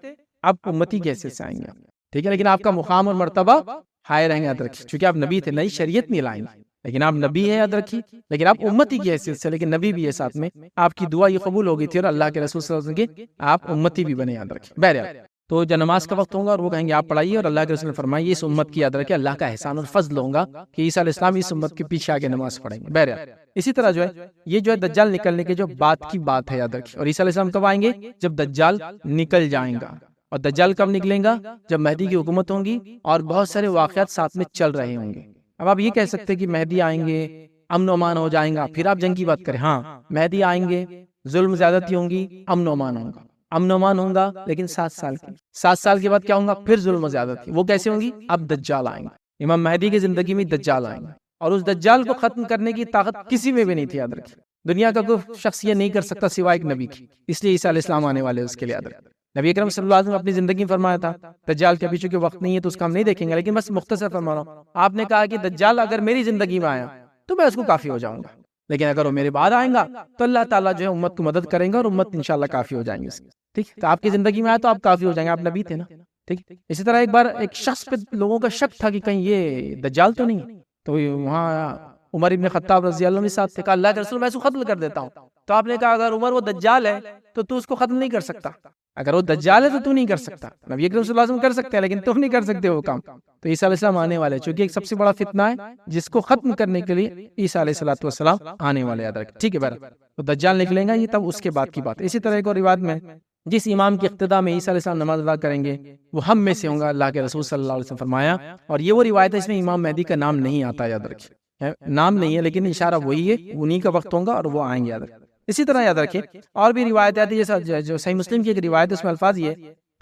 اب امتی کی حیثیت سے آئیں گے. ٹھیک ہے، لیکن آپ کا مقام اور مرتبہ ہائے رہیں گے، یاد رکھیے. چونکہ آپ نبی تھے، نئی شریعت نہیں لائیں گے، لیکن آپ نبی ہے، یاد رکھیے. لیکن آپ امتی کی حیثیت سے، لیکن نبی بھی ہے ساتھ میں. آپ کی دعا یہ قبول ہو گئی تھی اور اللہ کے رسول صلی اللہ علیہ وسلم کے آپ امتی بھی بنے، یاد رکھیے. بہرحال تو جب نماز کا وقت ہوگا اور وہ کہیں گے آپ پڑھائیے، اور اللہ کے رسول نے فرمایا اس امت کی، یاد رکھے اللہ کا احسان اور فضل ہوگا کہ عیسیٰ علیہ السلام اس امت کے پیچھے آگے نماز پڑھیں گے. بہرحال اسی طرح جو ہے یہ جو ہے دجال نکلنے کے جو بات کی بات ہے، یاد رکھیے. اور عیسیٰ علیہ السلام کب آئیں گے؟ جب دجال نکل جائیں گا. اور دجال کب نکلیں گا؟ جب مہدی کی حکومت ہوگی اور بہت سارے واقعات ساتھ میں چل رہے ہوں گے. اب آپ یہ کہہ سکتے کہ مہدی آئیں گے، امن و امان ہو جائیں گا، پھر آپ جنگ کی بات کریں. ہاں، مہدی آئیں گے، ظلم زیادتی ہوں گی، امن و امان ہوگا. امن و امان ہوگا لیکن 7 سال کی. 7 سال کے بعد کیا ہوگا؟ پھر ظلم و زیادتی. وہ کیسے ہوں گی؟ اب دجال آئیں گے. امام مہدی کی زندگی میں دجال آئیں گے، اور اس دجال کو ختم کرنے کی طاقت کسی میں بھی نہیں تھی، یاد رکھیے. دنیا کا کوئی شخص یہ نہیں کر سکتا سوائے ایک نبی کی. اس لیے عیسیٰ علیہ السلام آنے والے اس کے لیے، یاد رکھیے. نبی اکرم صلی اللہ علیہ وسلم نے اپنی زندگی میں فرمایا تھا دجال کے پیچھے کے وقت نہیں ہے تو اس کا ہم نہیں دیکھیں گے، لیکن بس مختصر فرما رہا ہوں. آپ نے کہا کہ دجال اگر میری زندگی میں آیا تو میں اس کو کافی ہو جاؤں گا، لیکن اگر وہ میرے بعد آئیں گا تو اللہ تعالیٰ جو ہے امت کو مدد کریں گا اور امت انشاءاللہ کافی ہو جائیں گے. ٹھیک، تو آپ کی زندگی میں آیا تو آپ کافی ہو جائیں گے، آپ نبی تھے نا. ٹھیک، اسی طرح ایک بار ایک شخص پہ لوگوں کا شک تھا کہ کہیں یہ دجال تو نہیں، تو وہاں عمر ابن خطاب رضی اللہ عنہ ساتھ تھے. کہا اللہ کے رسول میں اس کو ختم کر دیتا ہوں. تو آپ نے کہا اگر عمر وہ دجال ہے تو تو اس کو ختم نہیں کر سکتا. اگر وہ دجال ہے تو تو نہیں کر سکتا. نبی اکرم صلی اللہ علیہ وسلم کر سکتے ہیں لیکن تم نہیں کر سکتے وہ کام. تو عیسیٰ علیہ السلام آنے والے، چونکہ ایک سب سے بڑا فتنہ ہے جس کو ختم کرنے کے لیے عیسیٰ علیہ السلام آنے والے، یاد رکھیں. ٹھیک ہے، بہرحال تو دجال نکلیں گا، یہ تب اس کے بعد کی بات. اسی طرح ایک اور روایت میں جس امام کی اقتداء میں عیسیٰ علیہ السلام نماز ادا کریں گے وہ ہم میں سے ہوں گا، اللہ کے رسول صلی اللہ علیہ وسلم فرمایا. اور یہ وہ روایت ہے اس میں امام مہدی کا نام نہیں آتا، یاد رکھیں. نام نہیں ہے لیکن اشارہ وہی ہے، انہی کا وقت ہوگا اور وہ آئیں گے، یاد رکھیں. اسی طرح یاد رکھیں اور بھی روایت آتی ہے، جیسا جو صحیح مسلم کی ایک روایت ہے اس میں الفاظ یہ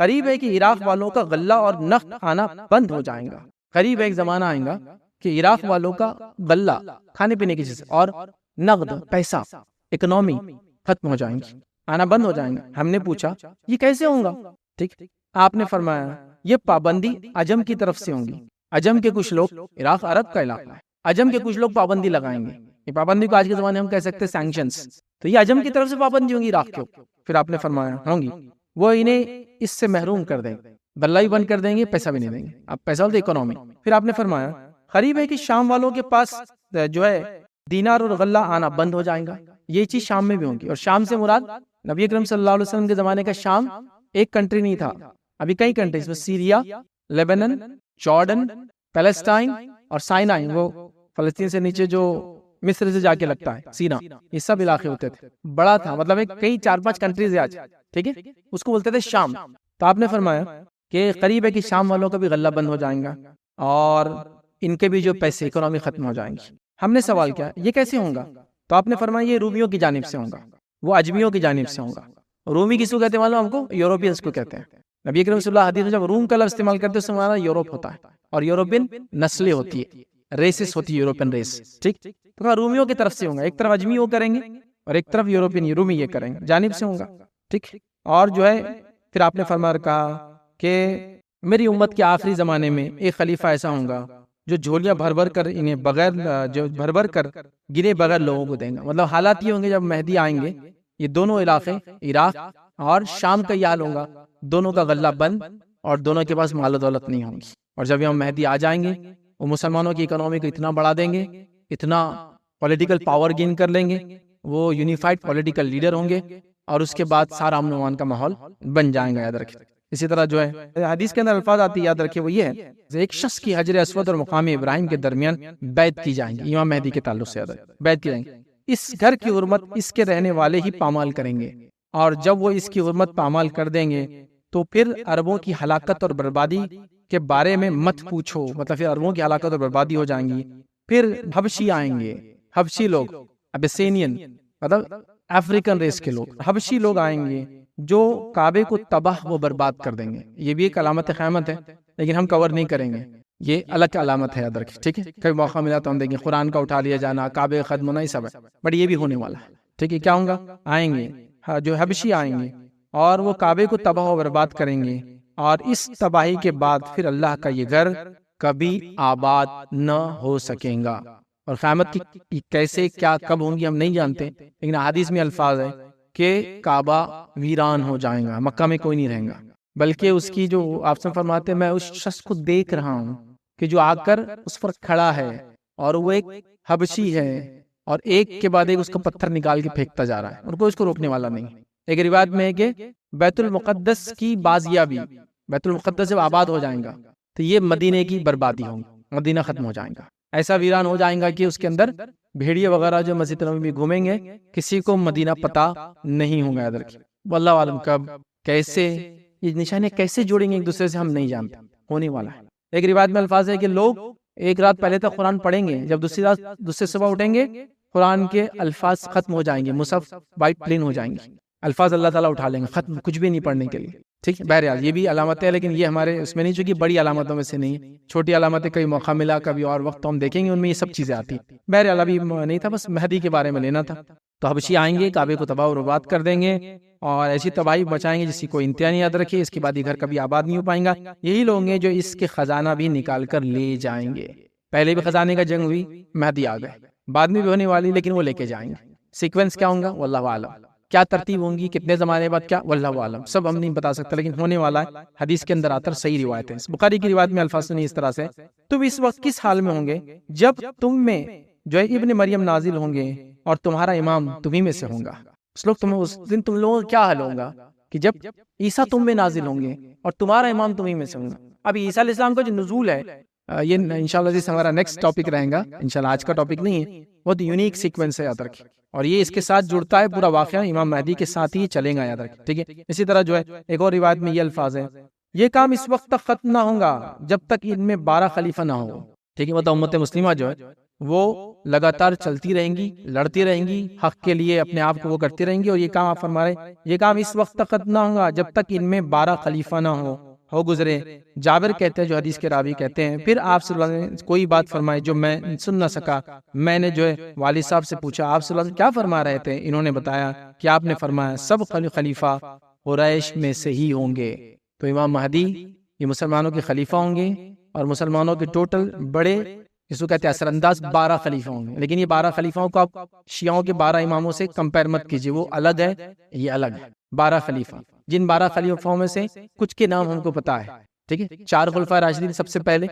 قریب ہے کہ عراق والوں کا غلہ اور نقد کھانا بند ہو جائیں گا. قریب ایک زمانہ آئے گا کہ عراق والوں کا غلہ، کھانے پینے کی چیز، اور نقد، پیسہ، اکنومی ختم ہو جائیں گی، آنا بند ہو جائیں گا. ہم نے پوچھا یہ کیسے ہوگا؟ ٹھیک، آپ نے فرمایا یہ پابندی عجم کی طرف سے ہوں گی. عجم کے کچھ لوگ، عراق عرب کا علاقہ ہے، عجم کے کچھ لوگ پابندی لگائیں گے. یہ پابندی کو آج کے زمانے میں ہم کہہ سکتے ہیں سینکشنز. تو یہ عجم کی طرف سے پابندی ہوں گی عراق کے اوپر. پھر آپ نے فرمایا ہوں گی وہ انہیں اس سے محروم کر دیں گے، غلہ بھی بند کر دیں گے، پیسہ بھی نہیں دیں گے. اب پیسہ بولتے اکنومی. پھر آپ نے فرمایا قریب ہے کہ شام والوں کے پاس جو ہے دینار اور غلہ آنا بند ہو جائیں گا. یہ چیز شام میں بھی ہوگی. اور شام سے مراد نبی اکرم صلی اللہ علیہ وسلم کے زمانے کا شام ایک کنٹری نہیں تھا، ابھی کئی کنٹریز میں سیریا، لیبنن، جارڈن، پیلسٹائن اور سائنائی، وہ فلسطین سے نیچے جو مصر سے جا کے لگتا ہے سینا، یہ سب علاقے ہوتے تھے. بڑا تھا، مطلب کئی 4-5 کنٹریز ہے آج. ٹھیک ہے، اس کو بولتے تھے شام. تو آپ نے فرمایا کہ قریب ہے کہ شام والوں کا بھی غلہ بند ہو جائیں گا اور ان کے بھی جو پیسے، اکنومی ختم ہو جائیں گی. ہم نے سوال کیا یہ کیسے ہوگا؟ تو آپ نے فرمایا یہ رومیوں کی جانب سے ہوگا، وہ اجمیوں کی جانب سے ہوگا. رومی کس کو کہتے ہیں معلوم ہم کو؟ یوروپینز کو کہتے ہیں. نبی اکرم صلی اللہ علیہ وسلم حدیث میں جب روم کا لفظ استعمال کرتے ہیں اس سے ہمارا یوروپ ہوتا ہے، اور یوروپین نسلیں ہوتی ہے، ریسز ہوتی ہے، یوروپین ریس. ٹھیک، تو کہا رومیوں کی طرف سے ہوگا. ایک طرف اجمی وہ کریں گے اور ایک طرف یوروپین رومی یہ کریں گے، جانب سے ہوگا. ٹھیک، اور جو ہے پھر آپ نے فرمایا کہا کہ میری امت کے آخری زمانے میں ایک خلیفہ ایسا ہوگا جو جھولیاں بھر بھر کر انہیں بغیر جو بھر بھر کر گرے بغیر لوگوں کو دیں گا. مطلب حالات یہ ہوں گے جب مہدی آئیں گے، یہ دونوں علاقے عراق اور شام کا یہ حال ہوگا، دونوں کا غلہ بند اور دونوں کے پاس مال و دولت نہیں ہوں گی. اور جب امام مہدی آ جائیں گے وہ مسلمانوں کی اکنومی کو اتنا بڑھا دیں گے، اتنا پولیٹیکل پاور گین کر لیں گے، وہ یونیفائڈ پولیٹیکل لیڈر ہوں گے اور اس کے بعد سارا امن و امان کا ماحول بن جائیں گا. یاد رکھیں. اسی طرح جو ہے حدیث کے اندر الفاظ آتی یاد رکھے وہ یہ ہے، ایک شخص کی حجر اسود اور مقام ابراہیم کے درمیان بیعت کی جائیں گی. امام مہدی کے تعلق سے بیعت کی جائیں گی. اس گھر کی حرمت اس کے رہنے والے ہی پامال کریں گے، اور جب وہ اس کی حرمت پامال کر دیں گے تو پھر عربوں کی ہلاکت اور بربادی کے بارے میں مت پوچھو. مطلب پھر عربوں کی ہلاکت اور بربادی ہو جائیں گی. پھر حبشی آئیں گے، حبشی لوگ ابیسینین مطلب افریقن ریس کے لوگ، حبشی لوگ آئیں گے جو کعبے کو تباہ و برباد کر دیں گے. یہ بھی ایک علامت قیامت ہے لیکن ہم کور نہیں کریں گے، یہ الگ علامت ہے. یاد رکھیں. ٹھیک ہے، کبھی موقع ملا تو ہم دیکھیں قرآن کا اٹھا لیا جانا، کعبے ختم ہونا، یہ سب ہے، بٹ یہ بھی ہونے والا ہے. ٹھیک ہے، کیا ہوں گا؟ آئیں گے جو حبشی آئیں گے اور وہ کعبے کو تباہ و برباد کریں گے، اور اس تباہی کے بعد پھر اللہ کا یہ گھر کبھی آباد نہ ہو سکے گا. اور قیامت کی کیسے کیا کب ہوں گی ہم نہیں جانتے، لیکن حدیث میں الفاظ ہے کہ کعبہ ویران ہو جائے گا، مکہ میں کوئی نہیں رہے گا، بلکہ اس کی جو آپ سے فرماتے ہیں میں اس شخص کو دیکھ رہا ہوں کہ جو آ کر اس پر کھڑا ہے اور وہ ایک حبشی ہے اور ایک کے بعد ایک اس کا پتھر نکال کے پھینکتا جا رہا ہے اور کوئی اس کو روکنے والا نہیں. ایک روایت میں ہے کہ بیت المقدس کی بازیابی، بیت المقدس جب آباد ہو جائیں گا تو یہ مدینے کی بربادی ہوگی، مدینہ ختم ہو جائے گا، ایسا ویران ہو جائیں گا کہ اس کے اندر بھیڑیے وغیرہ جو مسجد نبوی میں گھومیں گے کسی کو مدینہ پتہ نہیں ہوگا. یاد رکھیں. واللہ عالم کب کیسے یہ نشانیاں کیسے جوڑیں گے ایک دوسرے سے ہم نہیں جانتے، ہونے والا ہے. ایک روایت میں الفاظ ہے کہ لوگ ایک رات پہلے تک قرآن پڑھیں گے، جب دوسری رات دوسرے صبح اٹھیں گے قرآن کے الفاظ ختم ہو جائیں گے، مصحف وائٹ پلین ہو جائیں گے، الفاظ اللہ تعالیٰ اٹھا لیں گے، ختم، کچھ بھی نہیں پڑھنے کے لیے. ٹھیک ہے، بہرحال یہ بھی علامت ہے لیکن یہ ہمارے اس میں نہیں، چونکہ بڑی علامتوں میں سے نہیں، چھوٹی علامتیں کئی موقع ملا کبھی اور وقت تو ہم دیکھیں گے ان میں یہ سب چیزیں آتی. بہرحال ابھی نہیں تھا، بس مہدی کے بارے میں لینا تھا. تو حبشی آئیں گے، کعبے کو تباہ و برباد کر دیں گے اور ایسی تباہی مچائیں گے جس کی کوئی انتہا نہیں. یاد رکھیے اس کے بعد یہ گھر کبھی آباد نہیں ہو پائیں گا. یہی لوگ ہیں جو اس کے خزانہ بھی نکال کر لے جائیں گے. پہلے بھی خزانے کا جنگ ہوئی، مہدی آ گئے، بعد میں بھی ہونے والی لیکن وہ لے کے جائیں گے. سیکوینس کیا ہوگا واللہ عالم، کیا ترتیب ہوں گی، کتنے زمانے بعد کیا، واللہ عالم، سب ہم نہیں بتا سکتے لیکن ہونے والا ہے. حدیث کے اندر آتا ہے، صحیح روایت ہے. بخاری کی روایت میں الفاظ نہیں اس طرح سے، تم اس وقت کس حال میں ہوں گے جب تم میں جو ہے ابن مریم نازل ہوں گے اور تمہارا امام تمہیں میں سے ہوگا. اس دن تم لوگوں کا کیا حال ہوگا کہ جب عیسیٰ تم میں نازل ہوں گے اور تمہارا امام تمہیں میں سے ہوگا. اب عیسیٰ علیہ السلام کا جو نزول ہے یہ انشاءاللہ ہمارا نیکسٹ ٹاپک رہے گا، انشاءاللہ آج کا ٹاپک نہیں ہے. بہت یونیک سیکوینس ہے، یاد رکھیں، اور یہ اس کے ساتھ جڑتا ہے پورا واقعہ امام مہدی کے ساتھ ہی چلے گا. یاد رکھیں. ٹھیک ہے. اسی طرح جو ہے ایک اور روایت میں یہ الفاظ ہے، یہ کام اس وقت تک ختم نہ ہوگا جب تک ان میں 12 خلیفہ نہ ہو. ٹھیک ہے. مطلب امت مسلمہ جو ہے وہ لگاتار چلتی رہیں گی، لڑتی رہیں گی، حق کے لیے اپنے آپ کو وہ کرتی رہیں گی. اور یہ کام آپ فرما رہے ہیں یہ کام اس وقت تک ختم نہ ہوگا جب تک ان میں 12 خلیفہ نہ ہو گزرے. جابر کہتے ہیں، جو حدیث کے راوی کہتے ہیں، پھر آپ صلی اللہ علیہ وسلم نے کوئی بات فرمائی جو میں سن نہ سکا. میں نے جو ہے والد صاحب سے پوچھا آپ صلی اللہ علیہ وسلم کیا فرما رہے تھے. انہوں نے بتایا کہ آپ نے فرمایا سب خلیفہ قریش میں سے ہی ہوں گے. تو امام مہدی یہ مسلمانوں کے خلیفہ ہوں گے اور مسلمانوں کے ٹوٹل بڑے اس کو کہتے ہیں اثر انداز 12 خلیفہ ہوں گے. لیکن یہ 12 خلیفہوں کو آپ شیعوں کے 12 اماموں سے کمپیئر مت کیجیے، وہ الگ ہے یہ الگ ہے. 12 خلیفہ، جن 12 خلیفوں میں سے کچھ کے نام ہم کو پتا ہے. ٹھیک ہے. 4 خلفائے راشدین سب سے پہلے،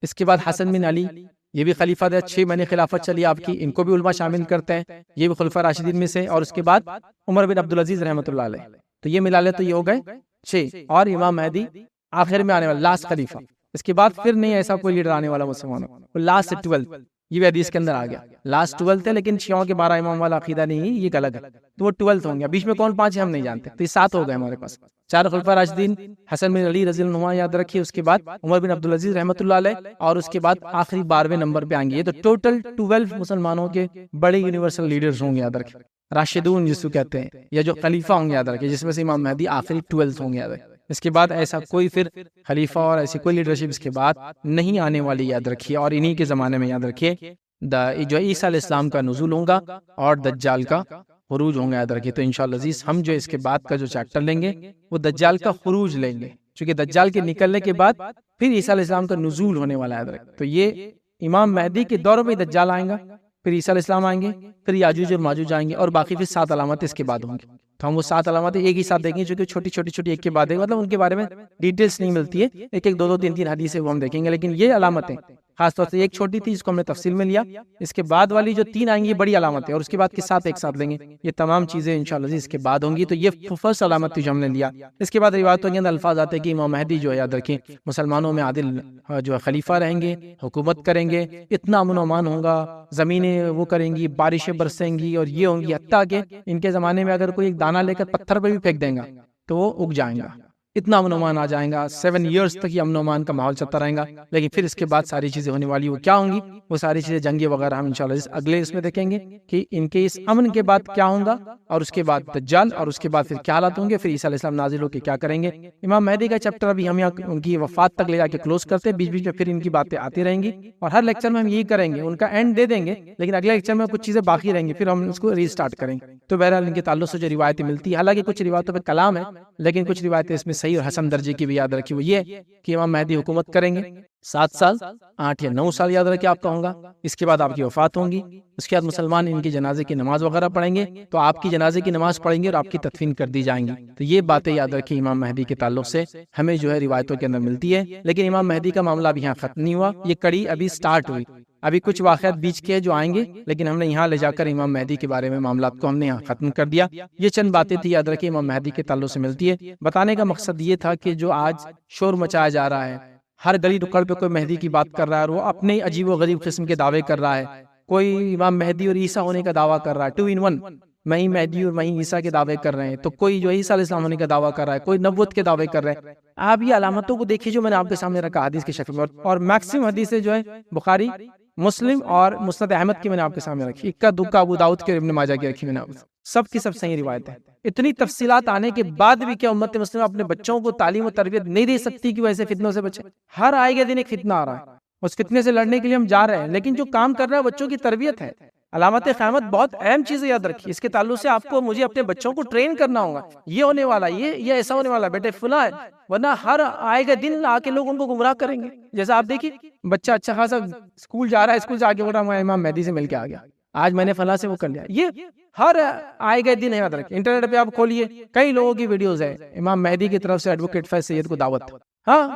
اس کے بعد حسن بن علی، یہ بھی خلیفہ تھے، 6 مہینے خلافت چلی آپ کی، ان کو بھی علماء شامل کرتے ہیں، یہ بھی خلفائے راشدین میں سے. اور اس کے بعد عمر بن عبدالعزیز رحمۃ اللہ علیہ. تو یہ ملا لے تو یہ ہو گئے 6. اور امام مہدی آخر میں آنے والا لاسٹ خلیفہ. اس کے بعد پھر نہیں ایسا کوئی لیڈر آنے والا مسلمانوں، لاسٹ 12 یہ بھی حدیث کے اندر آ گیا. لاسٹ 12 ہے لیکن شیعوں کے 12 امام والا عقیدہ نہیں ہے، یہ الگ ہے. تو وہ 12 ہوں گے. بیچ میں کون 5 ہے ہم نہیں جانتے. تو یہ 7 ہو گئے ہمارے پاس. 4 خلفائے راشدین، حسن بن علی رضی اللہ عنہ یاد رکھیے، اس کے بعد عمر بن عبدالعزیز رحمۃ اللہ علیہ، اور اس کے بعد آخری 12ویں نمبر پہ آئیں گے. یہ تو ٹوٹل 12 مسلمانوں کے بڑے یونیورسل لیڈرز ہوں گے. یاد رکھیں راشدون جس کو کہتے ہیں، یا جو خلیفہ ہوں گے یاد رکھیں، جس میں سے امام مہدی آخری 12 ہوں گے. یاد رکھیں اس کے بعد ایسا کوئی پھر خلیفہ اور ایسی کوئی لیڈرشپ اس کے بعد نہیں آنے والی. یاد رکھیے. اور انہی کے زمانے میں یاد رکھیے جو عیسیٰ علیہ السلام کا نزول ہوگا اور دجال کا خروج ہوں گا. یاد رکھیے. تو انشاءاللہ عزیز ہم جو اس کے بعد کا جو چیپٹر لیں گے وہ دجال کا خروج لیں گے. چونکہ دجال کے نکلنے کے بعد پھر عیسیٰ علیہ السلام کا نزول ہونے والا ہے. تو یہ امام مہدی کے دور میں دجال آئیں گا، پھر عیسیٰ علیہ السلام آئیں گے، پھر یاجوج اور ماجوج آئیں گے، اور باقی پھر 7 علامتیں اس کے بعد ہوں گی. تو ہم وہ 7 علامتیں ایک ہی ساتھ دیکھیں گے، چونکہ چھوٹی ایک کے بعد مطلب ان کے بارے میں ڈیٹیلز نہیں ملتی ہے، ایک 2 3 حدیثیں وہ ہم دیکھیں گے. لیکن یہ علامتیں خاص طور سے ایک چھوٹی تھی جس کو ہم نے تفصیل میں لیا، اس کے بعد والی جو 3 آئیں گی یہ بڑی علامتیں، اور اس کے بعد کے 7 ایک ساتھ لیں گے. یہ تمام چیزیں انشاءاللہ اس کے بعد ہوں گی. تو یہ فرسٹ علامت تھی جو ہم نے لیا. اس کے بعد روایتوں کے اندر الفاظ آتے ہیں کہ امام مہدی جو ہے یاد رکھیں مسلمانوں میں عادل جو ہے خلیفہ رہیں گے، حکومت کریں گے، اتنا امن و امان ہوگا، زمینیں وہ کریں گی، بارشیں برسیں گی اور یہ ہوں گی، حتیٰ کہ ان کے زمانے میں اگر کوئی ایک دانہ لے کر پتھر پہ بھی پھینک دیں گا تو وہ اگ جائیں گا. اتنا امن و امان آ جائیں گا. 7 ایئرز تک یہ امن و امان کا ماحول چلتا رہے گا. لیکن پھر اس کے بعد ساری چیزیں ہونے والی وہ کیا ہوں گی؟ وہ ساری چیزیں جنگیں وغیرہ ہم انشاءاللہ اگلے اس میں دیکھیں گے کہ ان کے اس امن کے بعد کیا ہوگا، اور اس کے بعد دجال، اور اس کے بعد پھر کیا حالات ہوں گے، پھر عیسیٰ علیہ السلام نازل ہو کے کیا کریں گے. امام مہدی کا چیپٹر ابھی ہم یہاں ان کی وفات تک لے جا کے کلوز کرتے ہیں. بیچ بیچ میں پھر ان کی باتیں آتی رہیں گی، اور ہر لیکچر میں ہم یہی کریں گے، ان کا اینڈ دے دیں گے، لیکن اگلے لیکچر میں کچھ چیزیں باقی رہیں گی، پھر ہم اس کو ری اسٹارٹ کریں گے. تو بہرحال ان کے تعلق سے جو روایتیں ملتی ہیں، حالانکہ کچھ روایتوں پہ کلام ہے، لیکن کچھ روایتیں اس میں صحیح اور حسن درجے کی بھی یاد رکھی. وہ یہ کہ امام مہدی حکومت کریں گے 7 سال، 8 یا 9 سال یاد رکھیں آپ کا ہوگا. اس کے بعد آپ کی وفات ہوں گی. اس کے بعد مسلمان ان کی جنازے کی نماز وغیرہ پڑھیں گے، تو آپ کی جنازے کی نماز پڑھیں گے اور آپ کی تدفین کر دی جائیں گی. تو یہ باتیں یاد رکھیں امام مہدی کے تعلق سے ہمیں جو ہے روایتوں کے اندر ملتی ہے. لیکن امام مہدی کا معاملہ ابھی یہاں ختم نہیں ہوا، یہ کڑی ابھی سٹارٹ ہوئی. ابھی کچھ واقعات بیچ کے جو آئیں گے، لیکن ہم نے یہاں لے جا کر امام مہدی کے بارے میں معاملات کو ہم نے یہاں ختم کر دیا. یہ چند باتیں تھی یاد رکھیں امام مہدی کے تعلق سے ملتی ہے. بتانے کا مقصد یہ تھا کہ جو آج شور مچایا جا رہا ہے، ہر گلی نکڑ پہ کوئی مہدی کی بات کر رہا ہے اور وہ اپنے عجیب و غریب قسم کے دعوے کر رہا ہے. کوئی امام مہدی اور عیسیٰ ہونے کا دعویٰ کر رہا ہے، 2 in 1، میں ہی مہدی اور میں ہی عیسیٰ کے دعوے کر رہے ہیں. تو کوئی جو عیسیٰ علیہ السلام ہونے کا دعویٰ کر رہا ہے، کوئی نبوت کے دعوے کر رہے ہیں. آپ یہ علامتوں کو دیکھیے جو میں نے آپ کے سامنے رکھا حدیث کی شکل میں، اور میکسیمم حدیثیں جو ہے بخاری، مسلم اور مسند احمد کی میں نے آپ کے سامنے رکھی، اکا دکا ابو داؤد کے، ابن ماجہ کی رکھی میں نے، سب کی سب صحیح روایت ہے. اتنی تفصیلات آنے کے بعد بھی کیا امت مسلمہ اپنے بچوں کو تعلیم و تربیت نہیں دے سکتی کہ وہ ایسے فتنوں سے بچے؟ ہر آئے گے دن ایک فتنہ آ رہا ہے، اس فتنے سے لڑنے کے لیے ہم جا رہے ہیں. لیکن جو کام کر رہا ہے بچوں کی تربیت ہے. علامت قیامت بہت اہم چیز یاد رکھیے. اس کے تعلق سے آپ کو مجھے اپنے بچوں کو ٹرین کرنا ہوگا، یہ ہونے والا، یہ ایسا ہونے والا، بیٹے فلاں ہے، ورنہ ہر آئے گا دن آ کے لوگ ان کو گمراہ کریں گے. جیسا آپ دیکھیے بچہ اچھا خاصا اسکول جا رہا ہے، اسکول سے آگے بڑھ رہا، میں امام مہدی سے مل کے آ گیا، آج میں نے فلاں سے وہ کر لیا. یہ ہر آئے گئے دن ہے یاد رکھیں. انٹرنیٹ پہ آپ کھولیے، کئی لوگوں کی ویڈیوز ہے امام مہدی کی طرف سے ایڈوکیٹ فیض سید کو دعوت،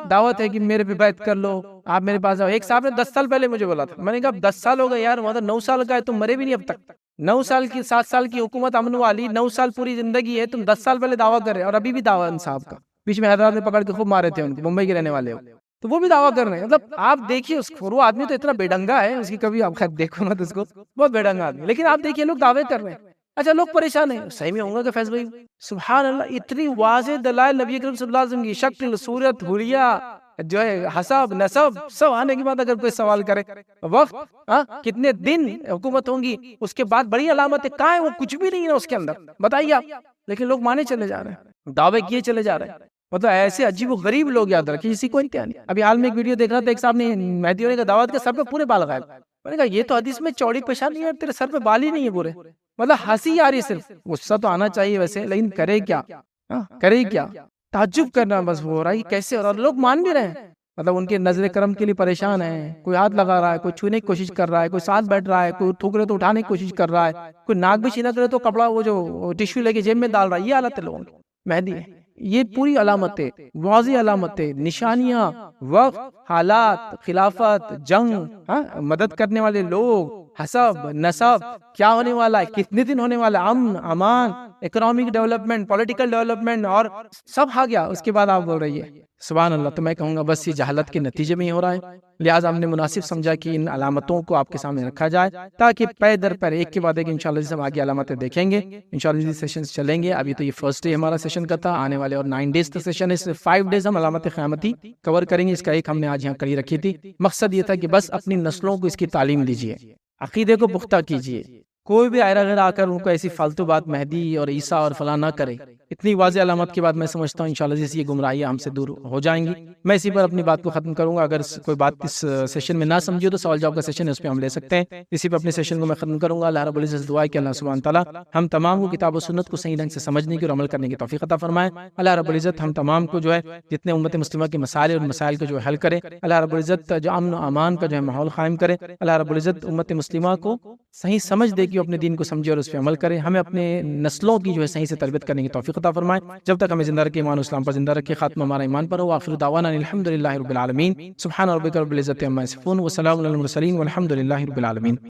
دعوت ہے کہ میرے پہ بیعت کر لو، آپ میرے پاس آؤ. ایک صاحب نے 10 سال پہلے مجھے بولا تھا، میں نے کہا 10 سال ہو گئے یار، مطلب 9 سال کا ہے، تم مرے بھی نہیں اب تک. 9 سال کی 7 سال کی حکومت امن والی، 9 سال پوری زندگی ہے، تم 10 سال پہلے دعویٰ کر رہے اور ابھی بھی دعویٰ ان صاحب کا. بیچ میں حیدرآباد میں پکڑ کے خوب مارے تھے ان کو، ممبئی کے رہنے والے ہو، تو وہ بھی دعویٰ کر رہے ہیں. مطلب آپ دیکھیے اس کو، وہ آدمی تو اتنا بے ڈنگا ہے، اس کی کبھی آپ خیر دیکھو نا تو اس کو، بہت بے ڈنگا آدمی. لیکن آپ دیکھیے لوگ دعوے کر رہے ہیں. اچھا لوگ پریشان ہیں، صحیح میں ہوں گا کہ فیض بھائی؟ سبحان اللہ، اتنی واضح دلائل نبی کریم صلی اللہ علیہ وسلم کی، شکل، صورت، حلیہ، جو ہے حسب، نسب، سب آنے کے بعد اگر کوئی سوال کرے، وقت، کتنے دن حکومت ہوں گی، اس کے بعد بڑی علامتیں کہاں ہیں؟ وہ کچھ بھی نہیں ہے اس کے اندر، بتائیے آپ. لیکن لوگ مانے چلے جا رہے ہیں، دعوے کیے چلے جا رہے ہیں. مطلب ایسے عجیب و غریب لوگ یاد رکھیں، کسی کو انتہا نہیں. ابھی حال میں ایک ویڈیو دیکھ رہا تھا، ایک صاحب نے مہدی ہونے کا دعوت کیا، سر پہ پورے بال غائب. میں نے کہا یہ تو حدیث میں چوڑی پیشانی نہیں ہے، تیرے سر پہ بال ہی نہیں ہے پورے. مطلب ہنسی آ رہی، صرف غصہ تو آنا چاہیے ویسے، لیکن کرے کیا، کرے کیا؟ تعجب کرنا بس ہو رہا ہے کیسے، اور لوگ مان بھی رہے ہیں. مطلب ان کے نظر کرم کے لیے پریشان ہے، کوئی ہاتھ لگا رہا ہے، کوئی چھونے کی کوشش کر رہا ہے، کوئی ساتھ بیٹھ رہا ہے، کوئی تھوک رہے تو اٹھانے کی کوشش کر رہا ہے، کوئی ناک بھی چھینک رہے تو کپڑا وہ جو ٹشو لے کے جیب میں ڈال رہا ہے. یہ حالت ہے لوگوں کی. مہدی ہے، یہ پوری علامتیں، واضح علامتیں، نشانیاں، وقت، حالات، خلافت، جنگ، مدد کرنے والے لوگ، حسب، نسب، کیا ہونے والا ہے، کتنے دن ہونے والا ہے، امن، امان، اکنامک ڈیولپمنٹ، پولیٹیکل ڈیولپمنٹ، اور سب آ گیا. اس کے بعد آپ بول رہی ہے سبحان اللہ. تو میں کہوں گا بس یہ جہالت کے نتیجے میں ہی ہو رہا ہے. لہٰذا ہم نے مناسب سمجھا کہ ان علامتوں کو آپ کے سامنے رکھا جائے، تاکہ پے در پے ایک کے بعد ایک انشاءاللہ ہم آگے علامتیں دیکھیں گے. انشاءاللہ سیشنز چلیں گے. ابھی تو یہ فرسٹ ڈے ہمارا سیشن کا تھا، آنے والے اور 9 ڈیز کا سیشن ہے. 5 ڈیز ہم علامت قیامتی کور کریں گے. اس کا ایک ہم نے آج یہاں کڑی رکھی تھی. مقصد یہ تھا کہ بس اپنی نسلوں کو اس کی تعلیم دیجیے، عقیدے کو پختہ کیجیے. کوئی بھی آئرہ غیر آ کر ان کو ایسی فالتو بات مہدی اور عیسیٰ اور فلاں نہ کرے. اتنی واضح علامات کے بعد میں سمجھتا ہوں انشاءاللہ یہ گمراہیاں ہم سے دور ہو جائیں گی۔ میں اسی پر اپنی بات کو ختم کروں گا۔ اگر کوئی بات اس سیشن میں نہ سمجھی ہو تو سوال جواب کا سیشن ہے، اس پہ ہم لے سکتے ہیں۔ اسی پہ اپنے سیشن کو میں ختم کروں گا۔ اللہ رب العزت سے دعا ہے کہ اللہ سبحانہ تعالیٰ ہم تمام کو کتاب و سنت کو صحیح ڈھنگ سے سمجھنے کی اور عمل کرنے کی توفیق عطا فرمائے۔ اللہ رب العزت ہم تمام کو جو ہے جتنے امت مسلمہ کے مسائل اور مسائل کو جو ہے حل کرے۔ اللہ رب العزت جو امن و امان کا جو ہے ماحول قائم کرے۔ اللہ رب العزت امت مسلمہ کو صحیح سمجھ دے کہ اپنے دین کو سمجھے اور اس پہ عمل کرے۔ ہمیں اپنے نسلوں کی جو ہے صحیح سے تربیت کرنے کی توفیق عطا فرمائے۔ جب تک ہمیں زندہ رکھے ایمان و اسلام پر زندہ رکھے، خاتمہ ہمارا ایمان پر ہو۔ آخر دعوانا الحمدللہ رب العالمین۔ سبحان ربک رب العزت عما یصفون وسلام علی المرسلین والحمد للہ رب العالمین۔